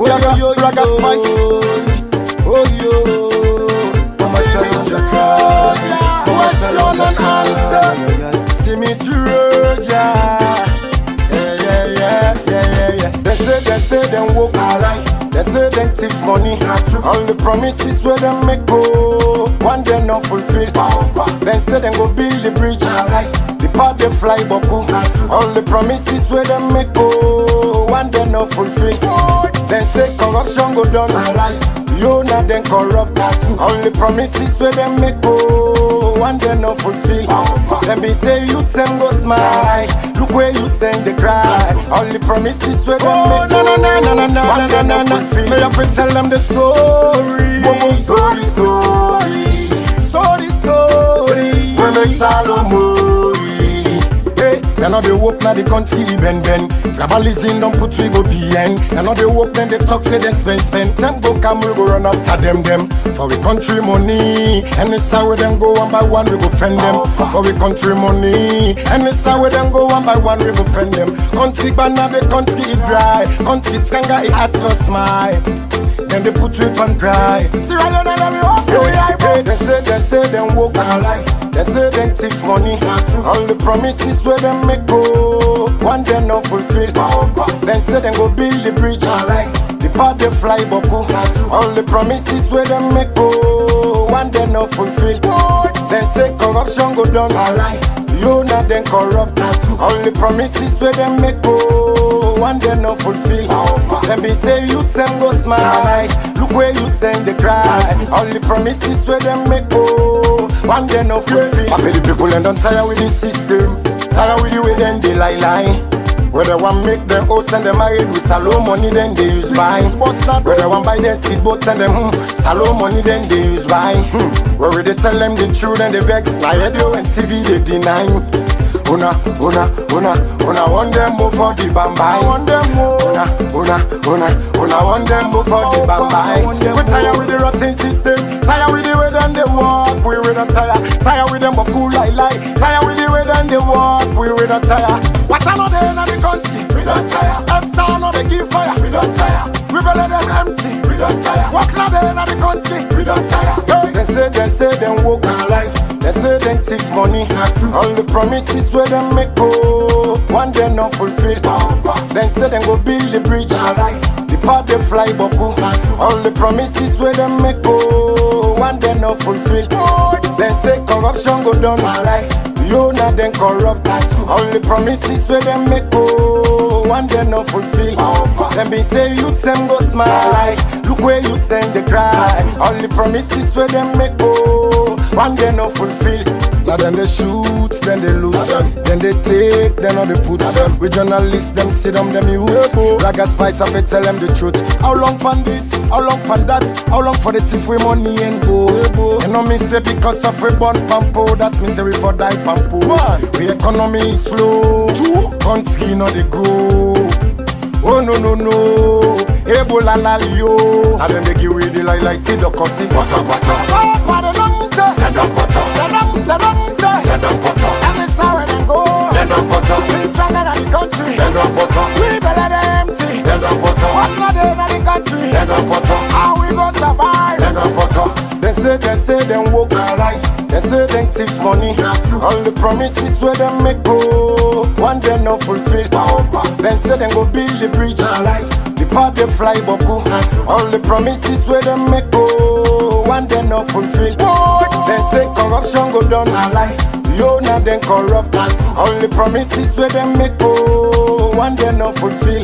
yo, Raga Spice. Oh yo, Mama Son and answer. See me through, yeah. They say them walk alright. They say them thief money. All the promises where them make go, one day not fulfill. They say them go build the bridge. The part they fly boku. All the promises where them make go, one day not fulfill. They say corruption go down. You not then corrupt. All the promises where them make go, one day not fulfill. Them be say youth them go smile. Look where youth them they cry. All the promises where them make go, one day not fulfill. May I tell them the story. Story. We make Salomon. They know they work now the country ben. Tribalism don't put we go behind. They know they work then they talk say they spend. Them go come we go run after them. For we country money. And it's how we them go one by one we go friend them. For we country money. And it's how we them go one by one we go friend them. Country banana the country it dry. Country tanga it at your smile. Then they put whip and cry. See right now we walk they say them walk alright. They say them thief money. All the promises where them make go, one day not fulfill. They say them go build the bridge. The part they fly boku. All the promises where them make go, one day not fulfill. They say corruption go down. You not then corrupt. All the promises where them make go, one day not fulfill. Them be say youth them go smile. Look where youth them they cry. All the promises where them make go, one day not fulfill. I pay the people and don't tire with the system. Tire with the way then they lie. Where they want make them host and they married with salon money then they use buy. Where they want buy them speedboats and them salon money then they use buy. Where they tell them the truth and they vex. Now radio and TV they deny. Una want them move for the bambai. Una want them move for the bambai. We tired with the rotten system. Tired with the way them they walk. We don't tire. Tired with them but cool lie. Tired with the way them they walk. We don't tire. What another in the country? We don't tire. And sound of the give fire. We don't tire. We better them empty. We don't tire. What another in the country? We don't tire. They say them walk alright. They say them thief money. All the promises where them make go, one day not fulfill. They say them go build the bridge. The part they fly boku. All the promises where them make go, one day not fulfill. They say corruption go down. You not then corrupt. All the promises where them make go, one day not fulfill. Them be say youth them go smile. Look where youth them they cry. All the promises where them make go, one day not fulfill. Now then they shoot, then they loot, then they take, then all they put. We journalists, them sit on them youth. Raga Spice, I fi tell them the truth. How long pan this? How long pan that? How long for the thief we money and go? You know me say because of we born pampo, that means say we for die pampo. We economy is slow, country no they grow. Oh no, Ebola lalio. Now then they give we the like tea the cutty. Butter. And it's how we go. We stronger than the country. We better than empty. What not in the country? How we gon' survive? They say them walk alright. They say them thief money. All the promises where them make go, one day not fulfill. They say them go build the bridge. The part they fly boku. All the promises where them make go, one day not fulfill. They say corruption go down. You not then corrupt. All the promises where them make go, one day not fulfill.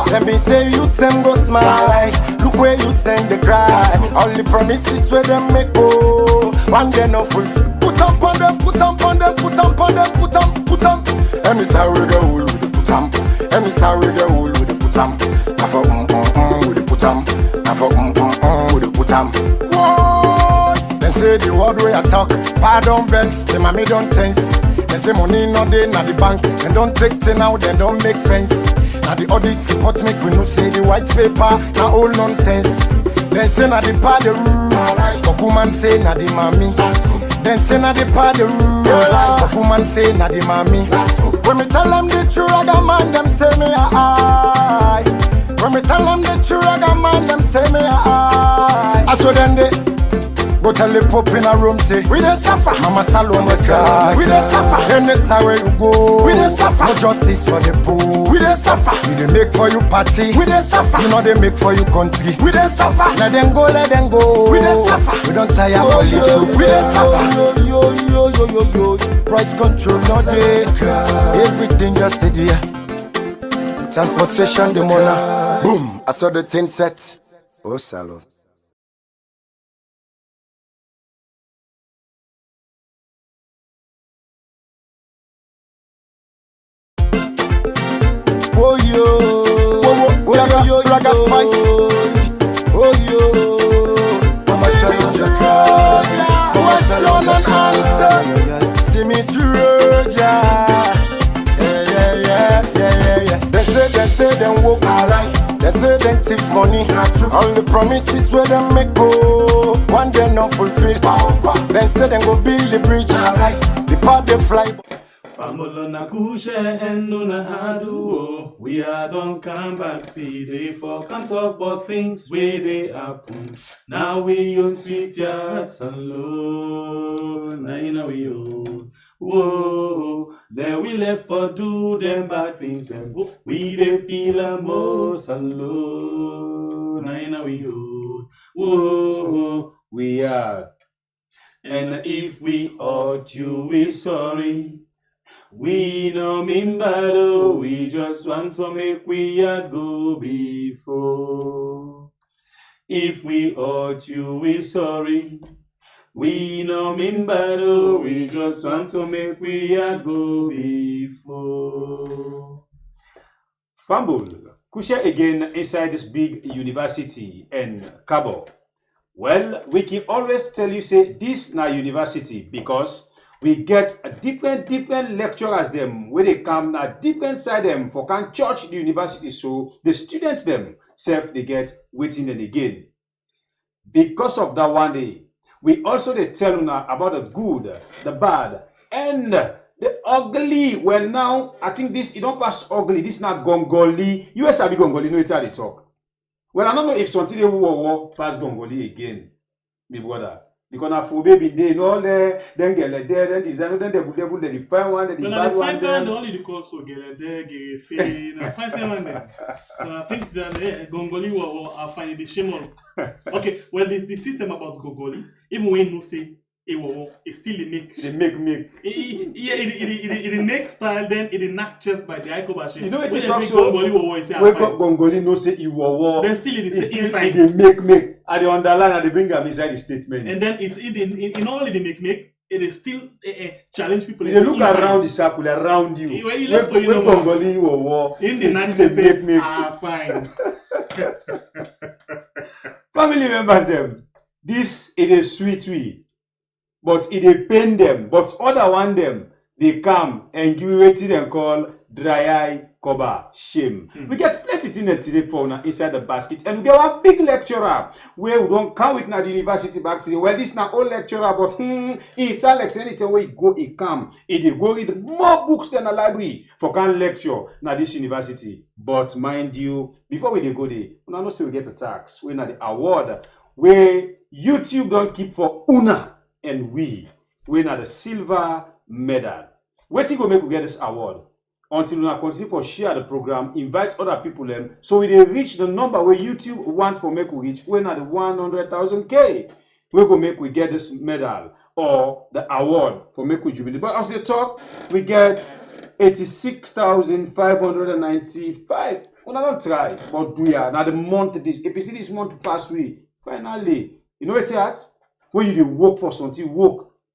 Them be say youth them go smile. Look where youth them they cry. All the promises where them make go, one day not fulfill. Put on them. And it's how we go with the put on. And it's how we go with the put on. I for with the put on. I for with the put on. They say the word way I talk, pardon vex, the mommy don't tense. They say money not there, not the bank, and don't take 10 out, then don't make friends. Now the audit report make we no say the white paper, now all nonsense. Then say na the party rule, Kokuman say na the mommy. Then say na the party rule, Kokuman say na the mommy. When me tell them the true, I got man, them say me aye. When me tell them the true, I got man. say me I saw them they go tell the Pope in a room say we dey suffer. Mama Salome cry. We dey suffer. Anywhere you go. We dey suffer. No justice for the poor. We dey suffer. We dey make for you party. We dey suffer. You know they make for you country. We dey suffer. Let them go, let them go. We dey suffer. We don't tire for you so we dey suffer. Yo. Price control not there. Everything just stay there. Transportation the money. Boom. I saw the thing set. Oh salon. Oh yo, Raga Spice. Oh yo, Mama Salon, Mama Salon and answer. See me through, yeah. They say them walk alright. They say them thief money. All the promises where them make go, one day not fulfilled. They say them go build the bridge. The part they fly. Famolona kushe endo na hadu. We are don't come back today for can't talk about things where they happen. Now we on sweet yards alone. Now we old. Whoa, then we left for do them bad things. Then we they feel most alone. Now we old. Whoa, we are. And if we hurt you, we sorry. We no mean bad, oh, we just want to make we had go before. If we hurt you, we sorry. We no mean bad, oh, we just want to make we had go before. Fumble, Kusha again inside this big university in Cabo. Well, we can always tell you say this na university because we get a different lecturers them where they come na different side them for can church the university so the students them self they get waiting and again. Because of that one day, we also they tell you about the good, the bad, and the ugly. Well now, I think this it don't pass ugly, this not Gongoli. US have Gongoli, no it's how they talk. Well, I don't know if something they will pass Gongoli again, my brother. Because na for baby they no then get like there, then this, then they will the fine one, the bad one. Then the only the cause so get there, get fail, na fine one then. So I think that Gongoli will find the shame on. Okay, well the system about Gongoli, even when you say it still make. They make. It make style then it not just by the Ikobashi. You know it talk so. We got Gongoli no say Iwowo. Then still it is it make. And they underline and they bring them inside the statement. And then it's in only the make. It is still challenge people. They look around the circle around you. When Gongoli Iwowo. In the night they make. Fine. Family members them. This it is sweet. But it dey pain them. But other one them, they come and give wetin them call dry eye cover shame. We get plenty things today for now inside the basket, and we get one big lecturer where we don't come with na the university back today. Well, this na old lecturer, but he tell us anything where he go, he come. He dey go read more books than a library for can lecture na this university. But mind you, before we dey go there, una know say we get a tax. We na the award where YouTube don't keep for una. And we win at the silver medal. Wetin go make we get this award? Until we continue for share the program, invite other people them, so we dey reach the number where YouTube wants for make we reach. We at the 100,000K. We go make we get this medal or the award for make we jubilee. But as they talk, we get 86,595. We don't try, but do ya. Now the month this, if you see this month pass we finally, you know what's that? When you work for something,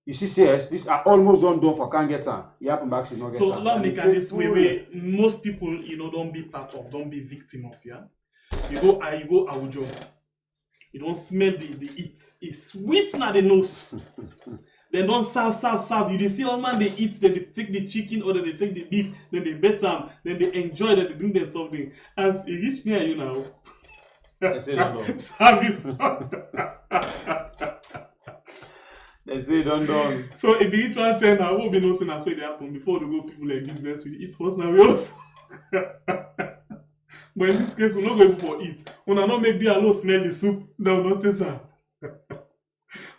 you see, yes, these are almost done for can't get on. You happen back to not get on. So allow me this way most people, don't be part of, don't be victim of, yeah. You go Awujo. You don't smell the eat. It's sweet now the nose. They don't serve. You see all man they eat, then they take the chicken or then they take the beef, then they bet them, then they enjoy, then they bring them something. As it reach near you now. They say service. They say done. So if you try to tell now, what be no saying so it happen before they go people like business with it first now we also. But in this case, we're not going for it. When I not make the alone smell the soup, they'll notice her.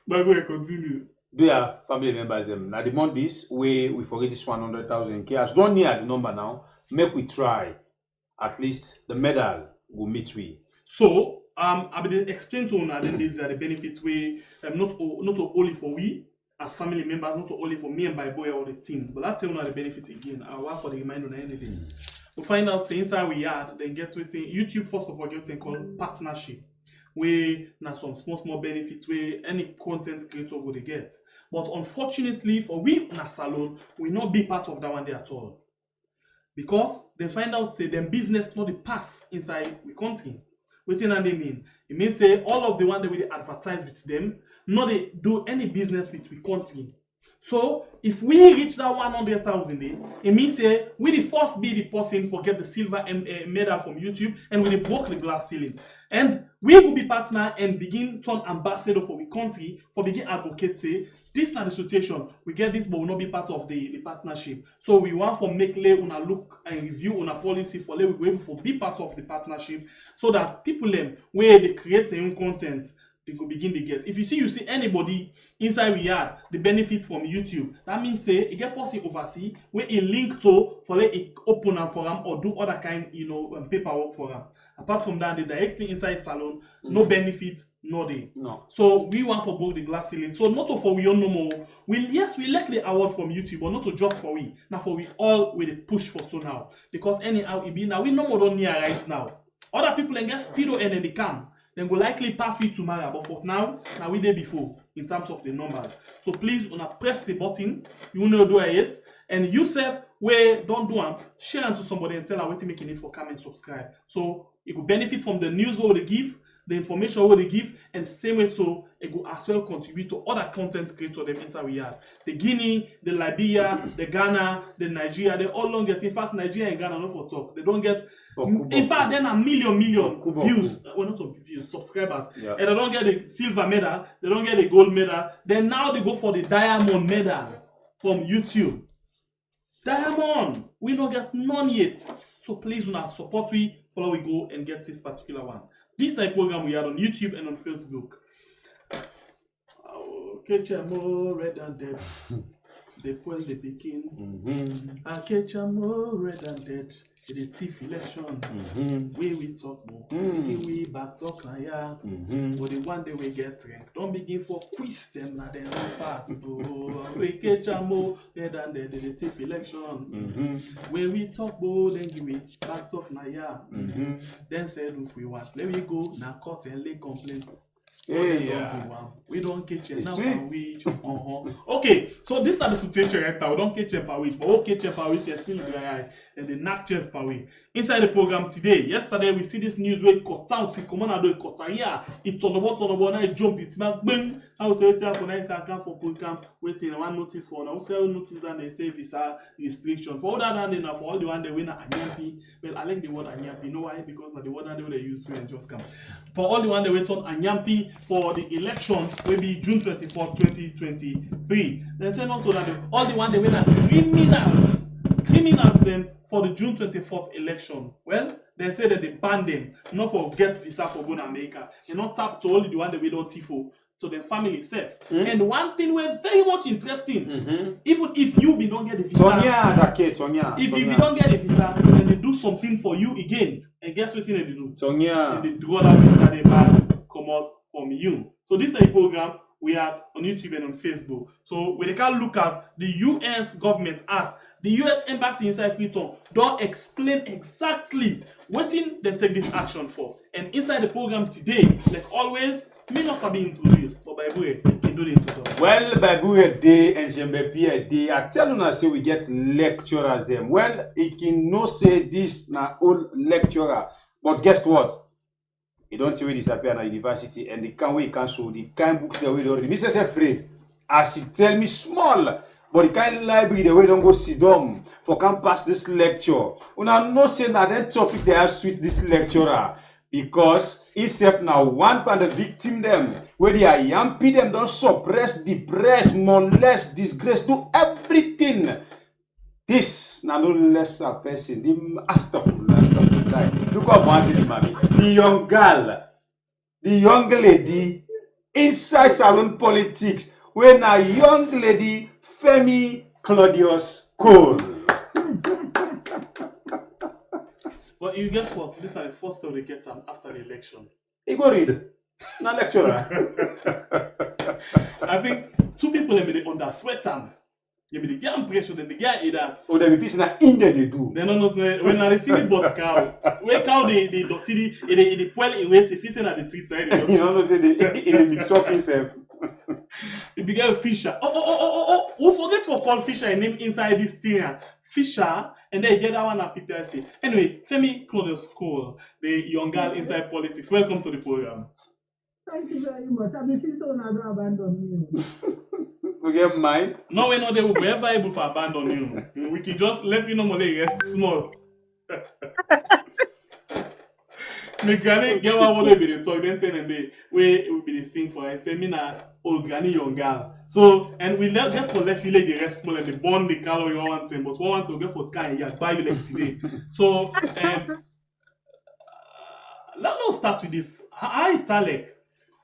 But we continue. Dear family members, them now the month this we forget this 100,000 chaos. Don't near the number now. Make we try. At least the medal will meet we. So I will explain to you now that these are the benefits we not only for we as family members, not only for me and my boy or the team, but I'll tell you now the benefits again. I'll work for the reminder on anything. We find out say inside we are, then get with YouTube first of all get what called partnership. We now some small benefits where any content creator would get. But unfortunately for we na salon, we not be part of that one day at all. Because they find out say them business not the pass inside we country. What do they mean? It means say all of the one that we advertise with them, not they do any business with we country. So if we reach that 100,000, it means say we the first be the person for get the silver medal from YouTube and we broke the glass ceiling. And we will be partner and begin turn ambassador for the country for begin advocate say this is not the situation. We get this, but will not be part of the partnership. So we want for make lay una look and review on a policy for lay we go able for be part of the partnership so that people them where they create their own content they go begin to get. If you see anybody inside Riyadh, the benefit from YouTube, that means say you get person overseas where a link to for let it open and for them or do other kind paperwork for them. Apart from that, they directly inside salon, no benefit, no day. No. So we want for both the glass ceiling. So not for we own no more. We like the award from YouTube, but not to just for we. Now for we all with a push for so now. Because anyhow it be now we no more don't near right now. Other people and get speedo and then they come. Then go likely pass we tomorrow, but for now we there before in terms of the numbers. So please press the button, you know do it, and yourself where don't do them, share it to somebody and tell her what to make it for come and subscribe. So it will benefit from the news what they give, the information what they give, and same way so it will as well contribute to other content creators them inside we have. The Guinea, the Liberia, the Ghana, the Nigeria, they all don't get. In fact, Nigeria and Ghana not for talk. They don't get. In fact, then a million views. Well, not views, subscribers. Yeah. And they don't get the silver medal. They don't get the gold medal. Then now they go for the diamond medal from YouTube. Diamond, we don't get none yet. So please, do support we, follow we go and get this particular one. This type program we had on YouTube and on Facebook. Catch a more red and dead. They point the begin. I catch a more red and dead. The thief election. We talk more. We back talk now, yeah. But the one day we get drink. Don't begin for quiz them now. Then part. We catch a more red and dead. The thief election. When we talk more, then we back talk now, yeah. Then said if we want, let me go now court and lay complaint. We don't catch it now per week. Okay, so this is the situation right now. We don't catch it per week, but okay, catch per week is still dry and the knock chest per week. Inside the program today, yesterday we see this news where it cut out. It come on and do it cut out. Yeah, it on the bottom, now it jump it back. Bang! I will say waiting for nice account for program. Waiting one notice for now. Say notice and they say visa restriction. For all that and then for all the one they win at Anyampi. Well, I like the word Anyampi. You know why? Because now the word that they use to and just come. For all the one they went on Anyampi for the election will be June 24, 2023. They say not so that all the one they went at criminals them for the June 24th election. Well, they say that they banned them, not for get visa for going to America. They not tap to only the one they went on TIFO. So the family safe. And one thing was very much interesting. Even if you don't get the visa, if you don't get the visa, then they do something for you again. And guess what they do? They do all that visa they ban come out from you. So this is a program we have on YouTube and on Facebook. So when they can look at the US government as the US Embassy inside Freetown don't explain exactly what they take this action for. And inside the program today, like always, me not sabi into this, but by the way, they do the introduction. Well, by the way, day and Jembe day, I tell you say we get lecturers them. Well, it can no say this na old lecturer, but guess what? He don't really disappear at university and the can we cancel the kind books the way already. Mr. afraid, as he tell me small. But the kind library the way don't go sit down for can pass this lecture. Una no say that that topic they are sweet this lecturer because itself now one part the victim them where they are yampy them don't suppress, depress, molest, disgrace, do everything. This now no less a person. The masterful. Look up one city, mommy. The young girl, the young lady inside salon politics, when a young lady, Femi Claudius-COLE. But you guess what? These are the first time they get after the election. You go read. Not lecturer. I think 2 people have been under sweat them. You be the get impression and the get that. Oh, they be facing that India they do. They don't know when they finish but cow. When cow they dirty they pull in waste if it's at the teeth side. You know say they mix up himself. It began Fisher. Oh. We forget to call Fisher a name inside this thing. Fisher, and then get that one at PPIC. Anyway, Femi Claudius-COLE, the young girl inside politics. Welcome to the program. Thank you very much. I've been feeling so not abandon me. You get mine? No, we're not there. We're ever able to abandon you. We can just let you know more rest small. My granny get what will be the talk then and they will be the thing for I say me na old granny young girl. So and we get for left you like the rest small and the bond the calorie you want but we want to get for kind yeah buy you like today. So let us start with this. How Talek?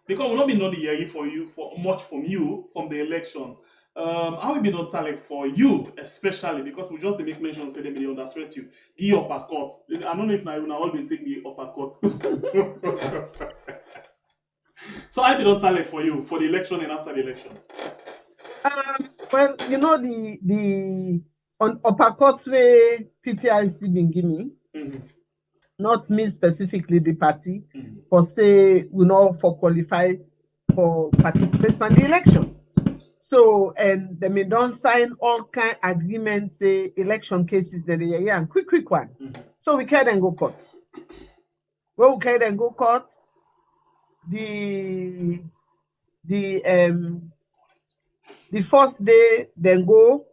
Because we'll not be not hearing for you for much from you from the election. How will be not Talek for you, especially because we just make mention say they may understand you. Give uppercut. I don't know if now you all been take the uppercut. So I be not Talek for you for the election and after the election. Well, you know the on uppercut way PPIC been giving. Not me specifically, the party, for say, you know, for qualify for participate in the election. So, and they may don't sign all kind agreements, say, election cases that they are quick one. So we can then go court. Well, we can then go court. The first day, then go.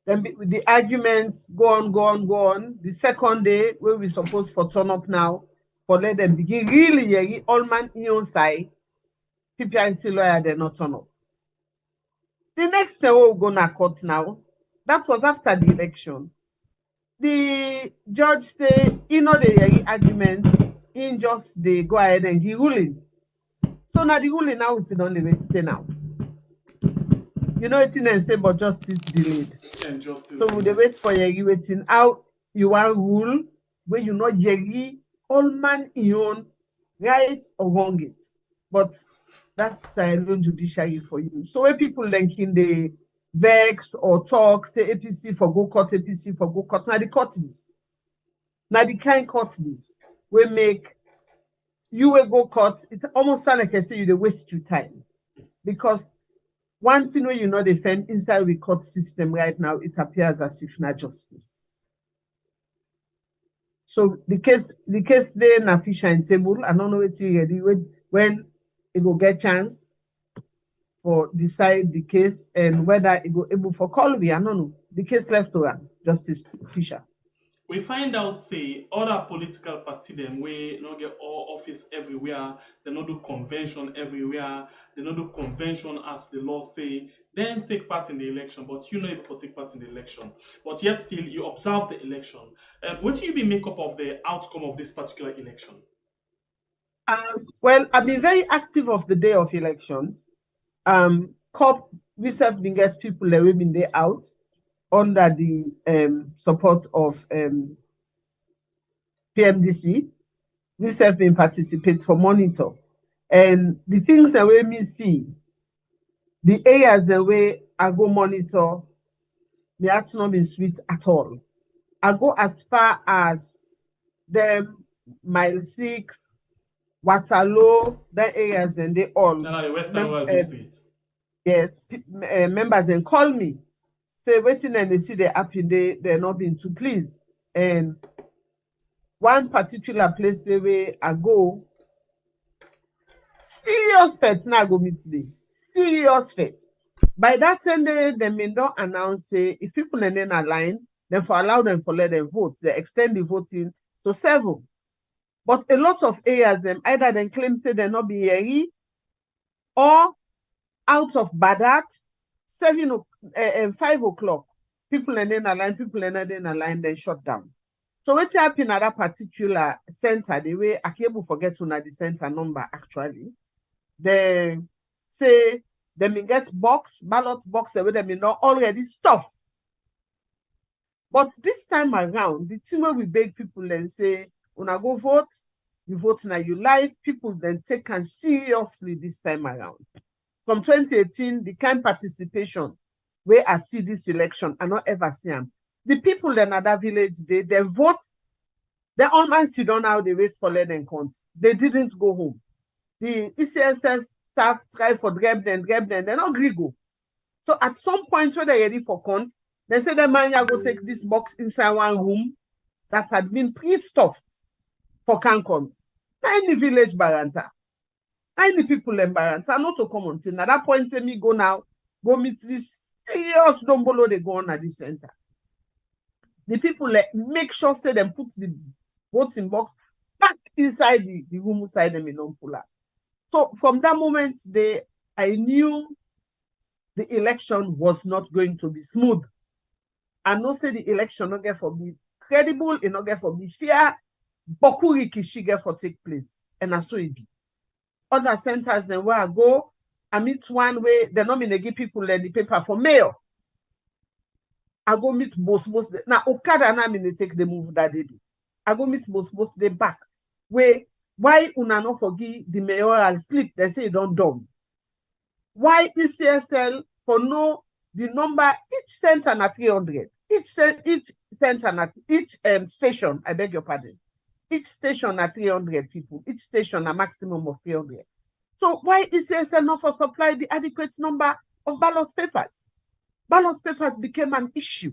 Then the arguments go on. The second day, where we supposed for turn up now, for let them begin really, all man in your side, PPIC lawyer, they not turn up. The next day, we're going to court now. That was after the election. The judge say, you know, the argument, in just they go ahead and he ruling. So now the ruling now is on the way to stay now. You know it's in and say, but justice delayed. Justice So they wait for you waiting out. You want rule where you know Jerry, all man in your own right or wrong it. But that's silent judiciary for you. So when people linking the vex or talk, say APC for go court, APC for go court. Now the court is. Now the kind court is. We make you will go court. It's almost sound like I say you they waste your time. Because one thing when you know defend inside the court system right now, it appears as if not justice. So the case there na fish and table. I don't know what you ready when it will get chance for decide the case and whether it go able for call we. I don't know. The case left to Justice Fisher. We find out, say, other political party them we not get all office everywhere, they not do convention everywhere, they not do convention as the law say, then take part in the election, but you know able to take part in the election. But yet still you observe the election. What do you be make up of the outcome of this particular election? Well, I've been very active of the day of elections. COP, we have been get people that we've been there out under the support of PMDC. We have been participate for monitor. And the things that we me see, the areas that way I go monitor, they have not been sweet at all. I go as far as them mile 6, Waterloo, the areas and they all. No, the Western World District. Yes, members then call me. Say waiting and they see the app in they're not being too pleased. And one particular place the way I go, serious fete now go meet today. Serious fete. By that time they may not announce say if people are then align, then for allow them for let them vote. They extend the voting to 7. But a lot of areas them either then claim say they're not be here or out of Badat, 5 o'clock. People and then align, then shut down. So what happened at that particular center, the way I can't forget to know the center number actually, they say they may get ballot box, where they may not already stuff. But this time around, the thing where we beg people and say, when I go vote, you vote now, you live, people then take and seriously this time around. From 2018, the kind participation where I see this election, I not ever see them. The people in other village, they vote, they all man sit down now, they wait for let them count. They didn't go home. The ECSS staff try for grab them, they not agree go. So at some point when they're ready for count, they say the man go take this box inside one room that had been pre-stuffed for can count. Now in the village Baranta, now in the people in Baranta, not to come until at that point say me go now, go meet this serious dombolo they go on at the center. The people make sure say them put the voting box back inside the room inside them in Ompula. So from that moment, I knew the election was not going to be smooth. I know say the election not get for be credible, it not get for be fair, beaucoup rikishi get for take place. And I saw it be. Other centers then where I go, I meet one way they not me give people the paper for mayor. I go meet most now Okada na me take the move that they do. I go meet most they back. Why una not forgive the mayoral slip? They say don't done. Why ECSL for no the number each center na 300. Each center na each station, I beg your pardon. Each station na 300 people. Each station a maximum of 300. So why ECSL not for supply the adequate number of ballot papers? Ballot papers became an issue.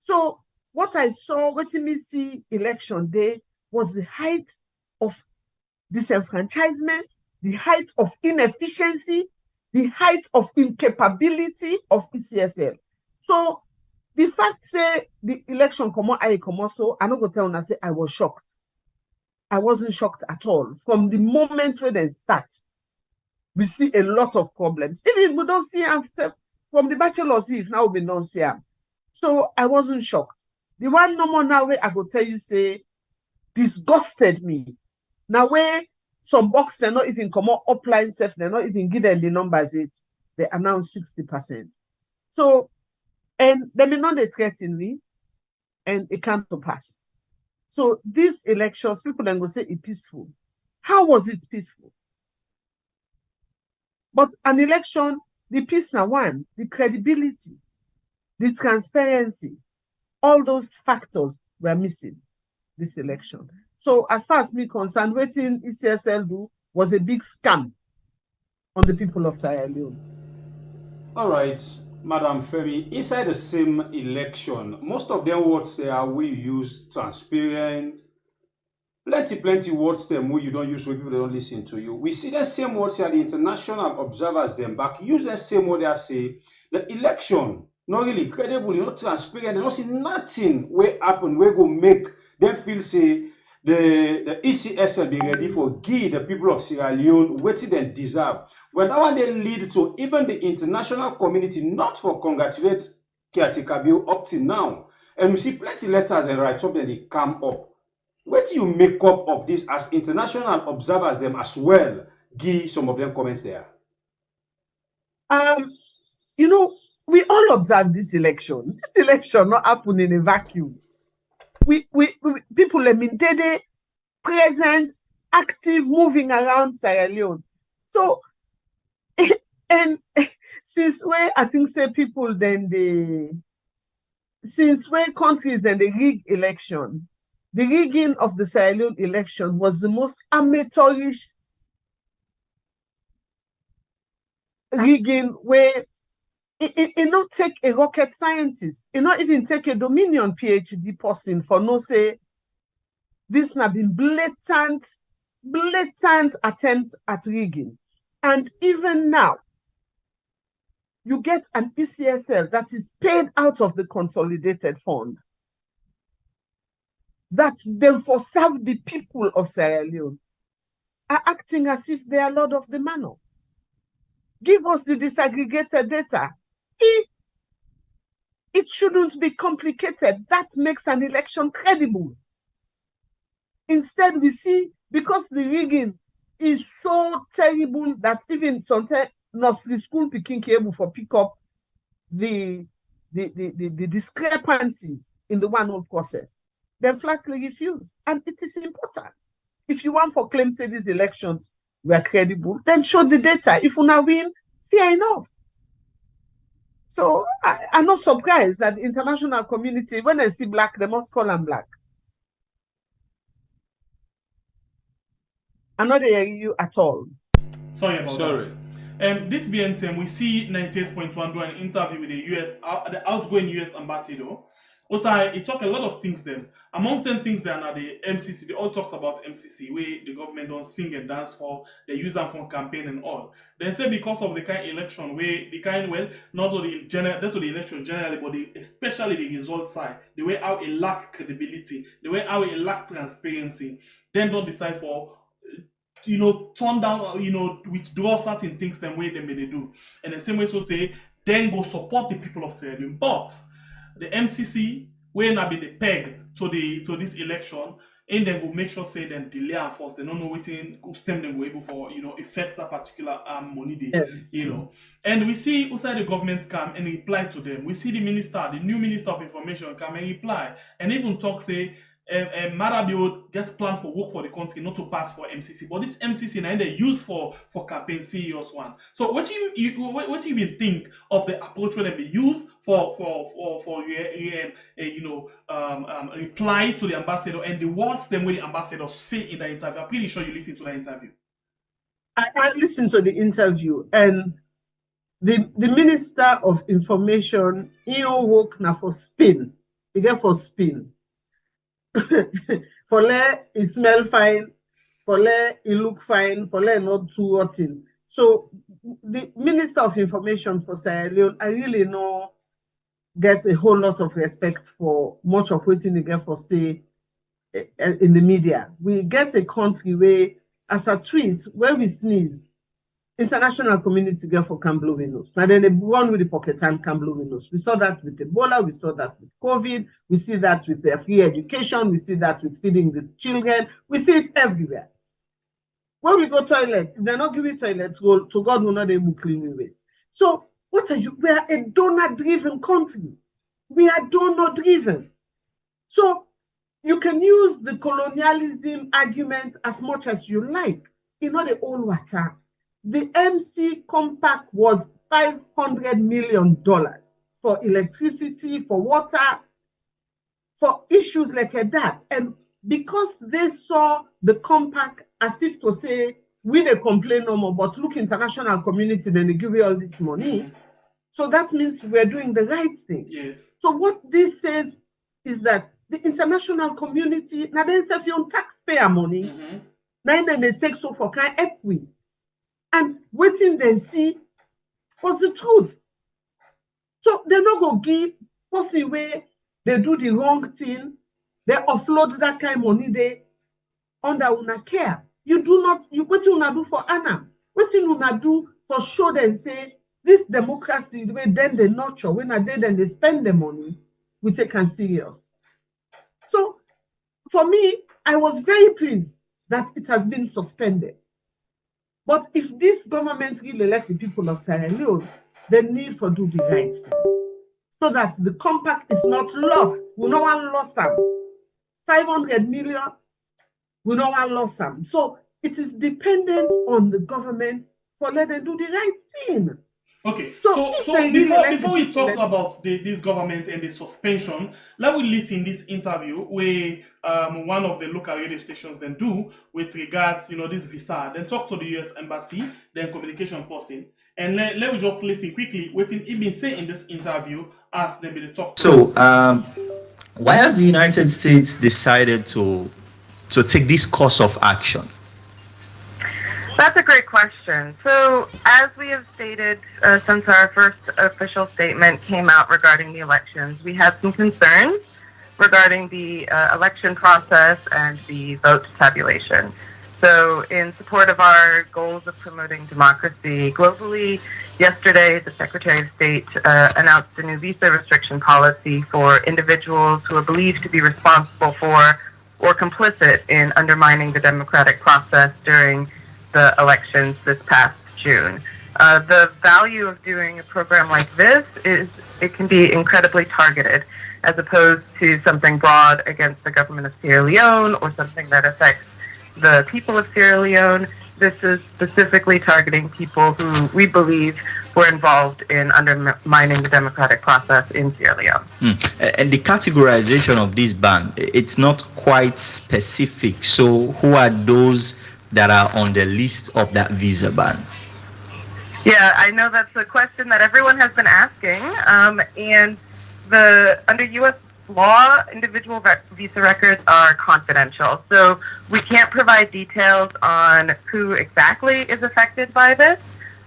So what I saw, what me see election day was the height of disenfranchisement, the height of inefficiency, the height of incapability of ECSL. So the fact say the election come on, so I'm not going to tell you, say I was shocked. I wasn't shocked at all. From the moment when they start, we see a lot of problems. Even we don't see them from the bachelor's eve, now we don't see them. So I wasn't shocked. The one number now where I go tell you say disgusted me. Now where some box they're not even come up upline self, they're not even give them the numbers it. They announce 60%. So and they may not threaten me, and it can't pass. So these elections, people then go say it's peaceful. How was it peaceful? But an election, the peace now one, the credibility, the transparency, all those factors were missing this election. So as far as me concerned, waiting ECSL do was a big scam on the people of Sierra Leone. All right, Madam Femi, inside the same election, most of them words there we use transparent, plenty words them where you don't use where people don't listen to you. We see the same words here, the international observers them back use the same word they say the election not really credible, not transparent, they don't see nothing where happen, where go make them feel say the ECSL be ready for give the people of Sierra Leone what they deserve. Well, that one they lead to even the international community not for congratulate caretaker bill up till now. And we see plenty letters and write up that they come up. What do you make up of this as international observers them as well? Give some of them comments there. You know, we all observe this election. This election not happen in a vacuum. We people have been daily present, active, moving around Sierra Leone. So and since where I think say people then since where countries then the rig election, the rigging of the Sierra Leone election was the most amateurish rigging where it not take a rocket scientist, it not even take a Dominion PhD person for no say this have been blatant attempt at rigging. And even now, you get an ECSL that is paid out of the consolidated fund that then for serve the people of Sierra Leone are acting as if they are Lord of the Manor. Give us the disaggregated data. It shouldn't be complicated. That makes an election credible. Instead, we see, because the rigging is so terrible that even sometimes nursery school picking able for pick up the discrepancies in the one-old process, then flatly refuse. And it is important. If you want for claim say these elections were credible, then show the data. If you now win, fair enough. So I'm not surprised that the international community, when they see black, they must call them black. I'm not hearing you at all. Sorry about that. This BNTM, we see 98.1 do an interview with the outgoing US ambassador. Also, he talked a lot of things then. Amongst them things then are the MCC. They all talked about MCC, where the government don't sing and dance for, they use them for campaign and all. They say because of the kind of election, where the kind, well, not only the election generally, but especially the result side, the way how it lack credibility, the way how it lack transparency, then don't decide for, turn down, withdraw certain things the way they may do. And the same way so say, then go support the people of Sierra Leone. But the MCC will not be the peg to this election, and then will make sure say then delay and force. They don't know waiting who stem them able for affect that particular money they And we see outside the government come and reply to them. We see the new minister of information come and reply and even talk say Marabio gets planned for work for the country, not to pass for MCC. But this MCC now they use for campaign serious one. So what do you even think of the approach where they be used for reply to the ambassador and the words them where the ambassador say in the interview? I'm pretty sure you listened to the interview. I listened to the interview, and the Minister of Information, work now for spin. He get for spin. For let it smell fine, for let it look fine, for let not too rotten. So the Minister of Information for Sierra Leone, I really know gets a whole lot of respect for much of what they get for say in the media. We get a country where, as a tweet, where we sneeze, international community get for can blow windows. Now then they run with the pocket and can blow windows. We saw that with Ebola, we saw that with COVID, we see that with their free education, we see that with feeding the children, we see it everywhere. When we go toilet, if they're not giving toilets, go to God will not able to clean waste. So what are you? We are a donor-driven country. We are donor-driven. So you can use the colonialism argument as much as you like. The old water. The MC Compact was $500 million for electricity, for water, for issues like that. And because they saw the compact as if to say, we they complain no more, but look, international community, then they give you all this money. So that means we're doing the right thing. Yes. So what this says is that the international community, now they say your taxpayer money, now then they take so for kind help we. And waiting they see was the truth. So they're not going to give us away, they do the wrong thing, they offload that kind of money they under una care. You do not, what you do for Anna, what you do for show them say, this democracy, the way then they nurture, when then they spend the money, we take it serious. So for me, I was very pleased that it has been suspended. But if this government really elect the people of Sierra Leone, they need to do the right thing. So that the compact is not lost. We no one lost them. 500 million, we no one lost them. So it is dependent on the government for let them do the right thing. Okay, so before we talk about this government and the suspension, let me listen this interview where one of the local radio stations then do with regards, this visa, then talk to the US Embassy, then communication person, and let me just listen quickly what he been saying in this interview as they be talk to. So, why has the United States decided to take this course of action? That's a great question. So, as we have stated since our first official statement came out regarding the elections, we had some concerns regarding the election process and the vote tabulation. So, in support of our goals of promoting democracy globally, yesterday the Secretary of State announced a new visa restriction policy for individuals who are believed to be responsible for or complicit in undermining the democratic process during the elections this past June. The value of doing a program like this is it can be incredibly targeted, as opposed to something broad against the government of Sierra Leone or something that affects the people of Sierra Leone. This is specifically targeting people who we believe were involved in undermining the democratic process in Sierra Leone. And the categorization of this ban, it's not quite specific. So who are those that are on the list of that visa ban? Yeah, I know that's a question that everyone has been asking. And under U.S. law, individual visa records are confidential. So we can't provide details on who exactly is affected by this.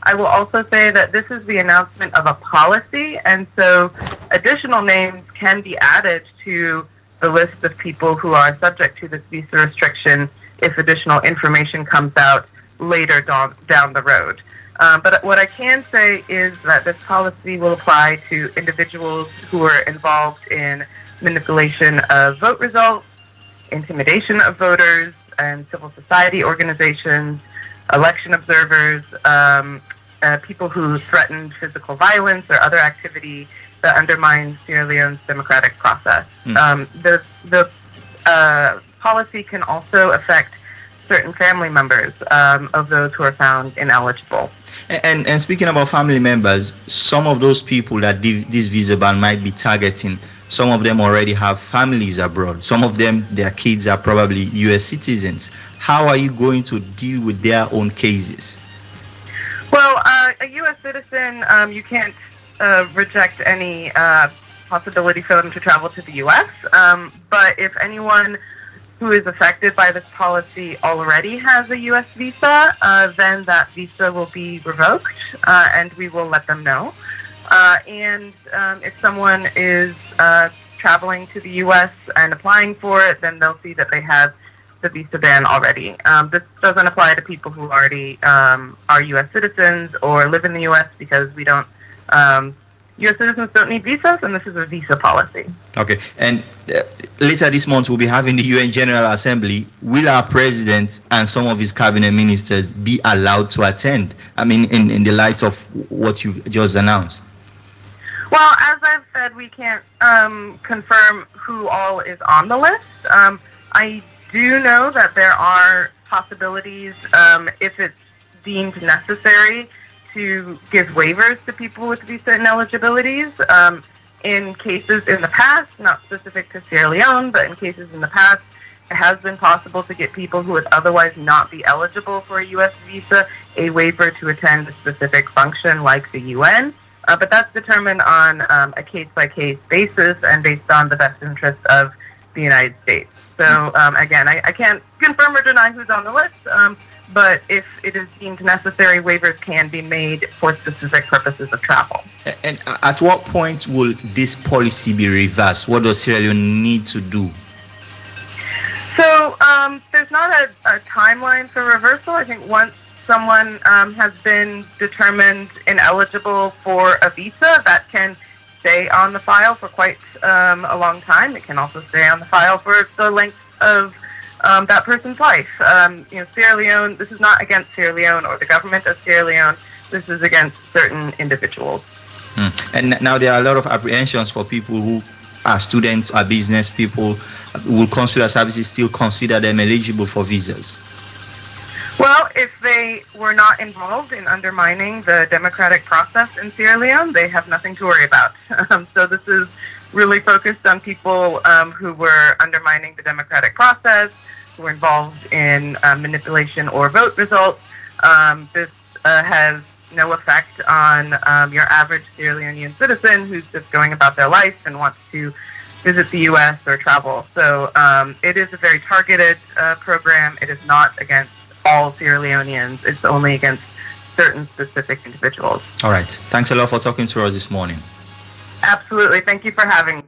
I will also say that this is the announcement of a policy, and so additional names can be added to the list of people who are subject to this visa restriction if additional information comes out later down the road. But what I can say is that this policy will apply to individuals who are involved in manipulation of vote results, intimidation of voters and civil society organizations, election observers, people who threatened physical violence or other activity that undermines Sierra Leone's democratic process. The policy can also affect certain family members of those who are found ineligible. And speaking about family members, some of those people that this visa ban might be targeting, some of them already have families abroad. Some of them, their kids are probably U.S. citizens. How are you going to deal with their own cases? Well, a U.S. citizen, you can't reject any possibility for them to travel to the U.S. But if anyone who is affected by this policy already has a U.S. visa, then that visa will be revoked, and we will let them know. And if someone is traveling to the U.S. and applying for it, then they'll see that they have the visa ban already. This doesn't apply to people who already are U.S. citizens or live in the U.S. because we don't. U.S. citizens don't need visas, and this is a visa policy. Okay, and later this month we'll be having the UN General Assembly. Will our president and some of his cabinet ministers be allowed to attend? I mean, in the light of what you've just announced. Well, as I've said, we can't confirm who all is on the list. I do know that there are possibilities, if it's deemed necessary, to give waivers to people with visa ineligibilities. In cases in the past, not specific to Sierra Leone, but in cases in the past, it has been possible to get people who would otherwise not be eligible for a U.S. visa a waiver to attend a specific function like the UN. But that's determined on a case-by-case basis and based on the best interest of the United States. So again, I can't confirm or deny who's on the list, but if it is deemed necessary, waivers can be made for specific purposes of travel. And at what point will this policy be reversed? What does Sierra Leone need to do? So there's not a timeline for reversal. I think once someone has been determined ineligible for a visa, that can stay on the file for quite a long time. It can also stay on the file for the length of that person's life. Sierra Leone, this is not against Sierra Leone or the government of Sierra Leone. This is against certain individuals. And now there are a lot of apprehensions for people who are students, are business people. Will consular services still consider them eligible for visas? Well, if they were not involved in undermining the democratic process in Sierra Leone, they have nothing to worry about. So this is really focused on people who were undermining the democratic process, who were involved in manipulation or vote results. This has no effect on your average Sierra Leonean citizen who's just going about their life and wants to visit the U.S. or travel. So it is a very targeted program. It is not against all Sierra Leoneans. It's only against certain specific individuals. All right. Thanks a lot for talking to us this morning. Absolutely. Thank you for having me.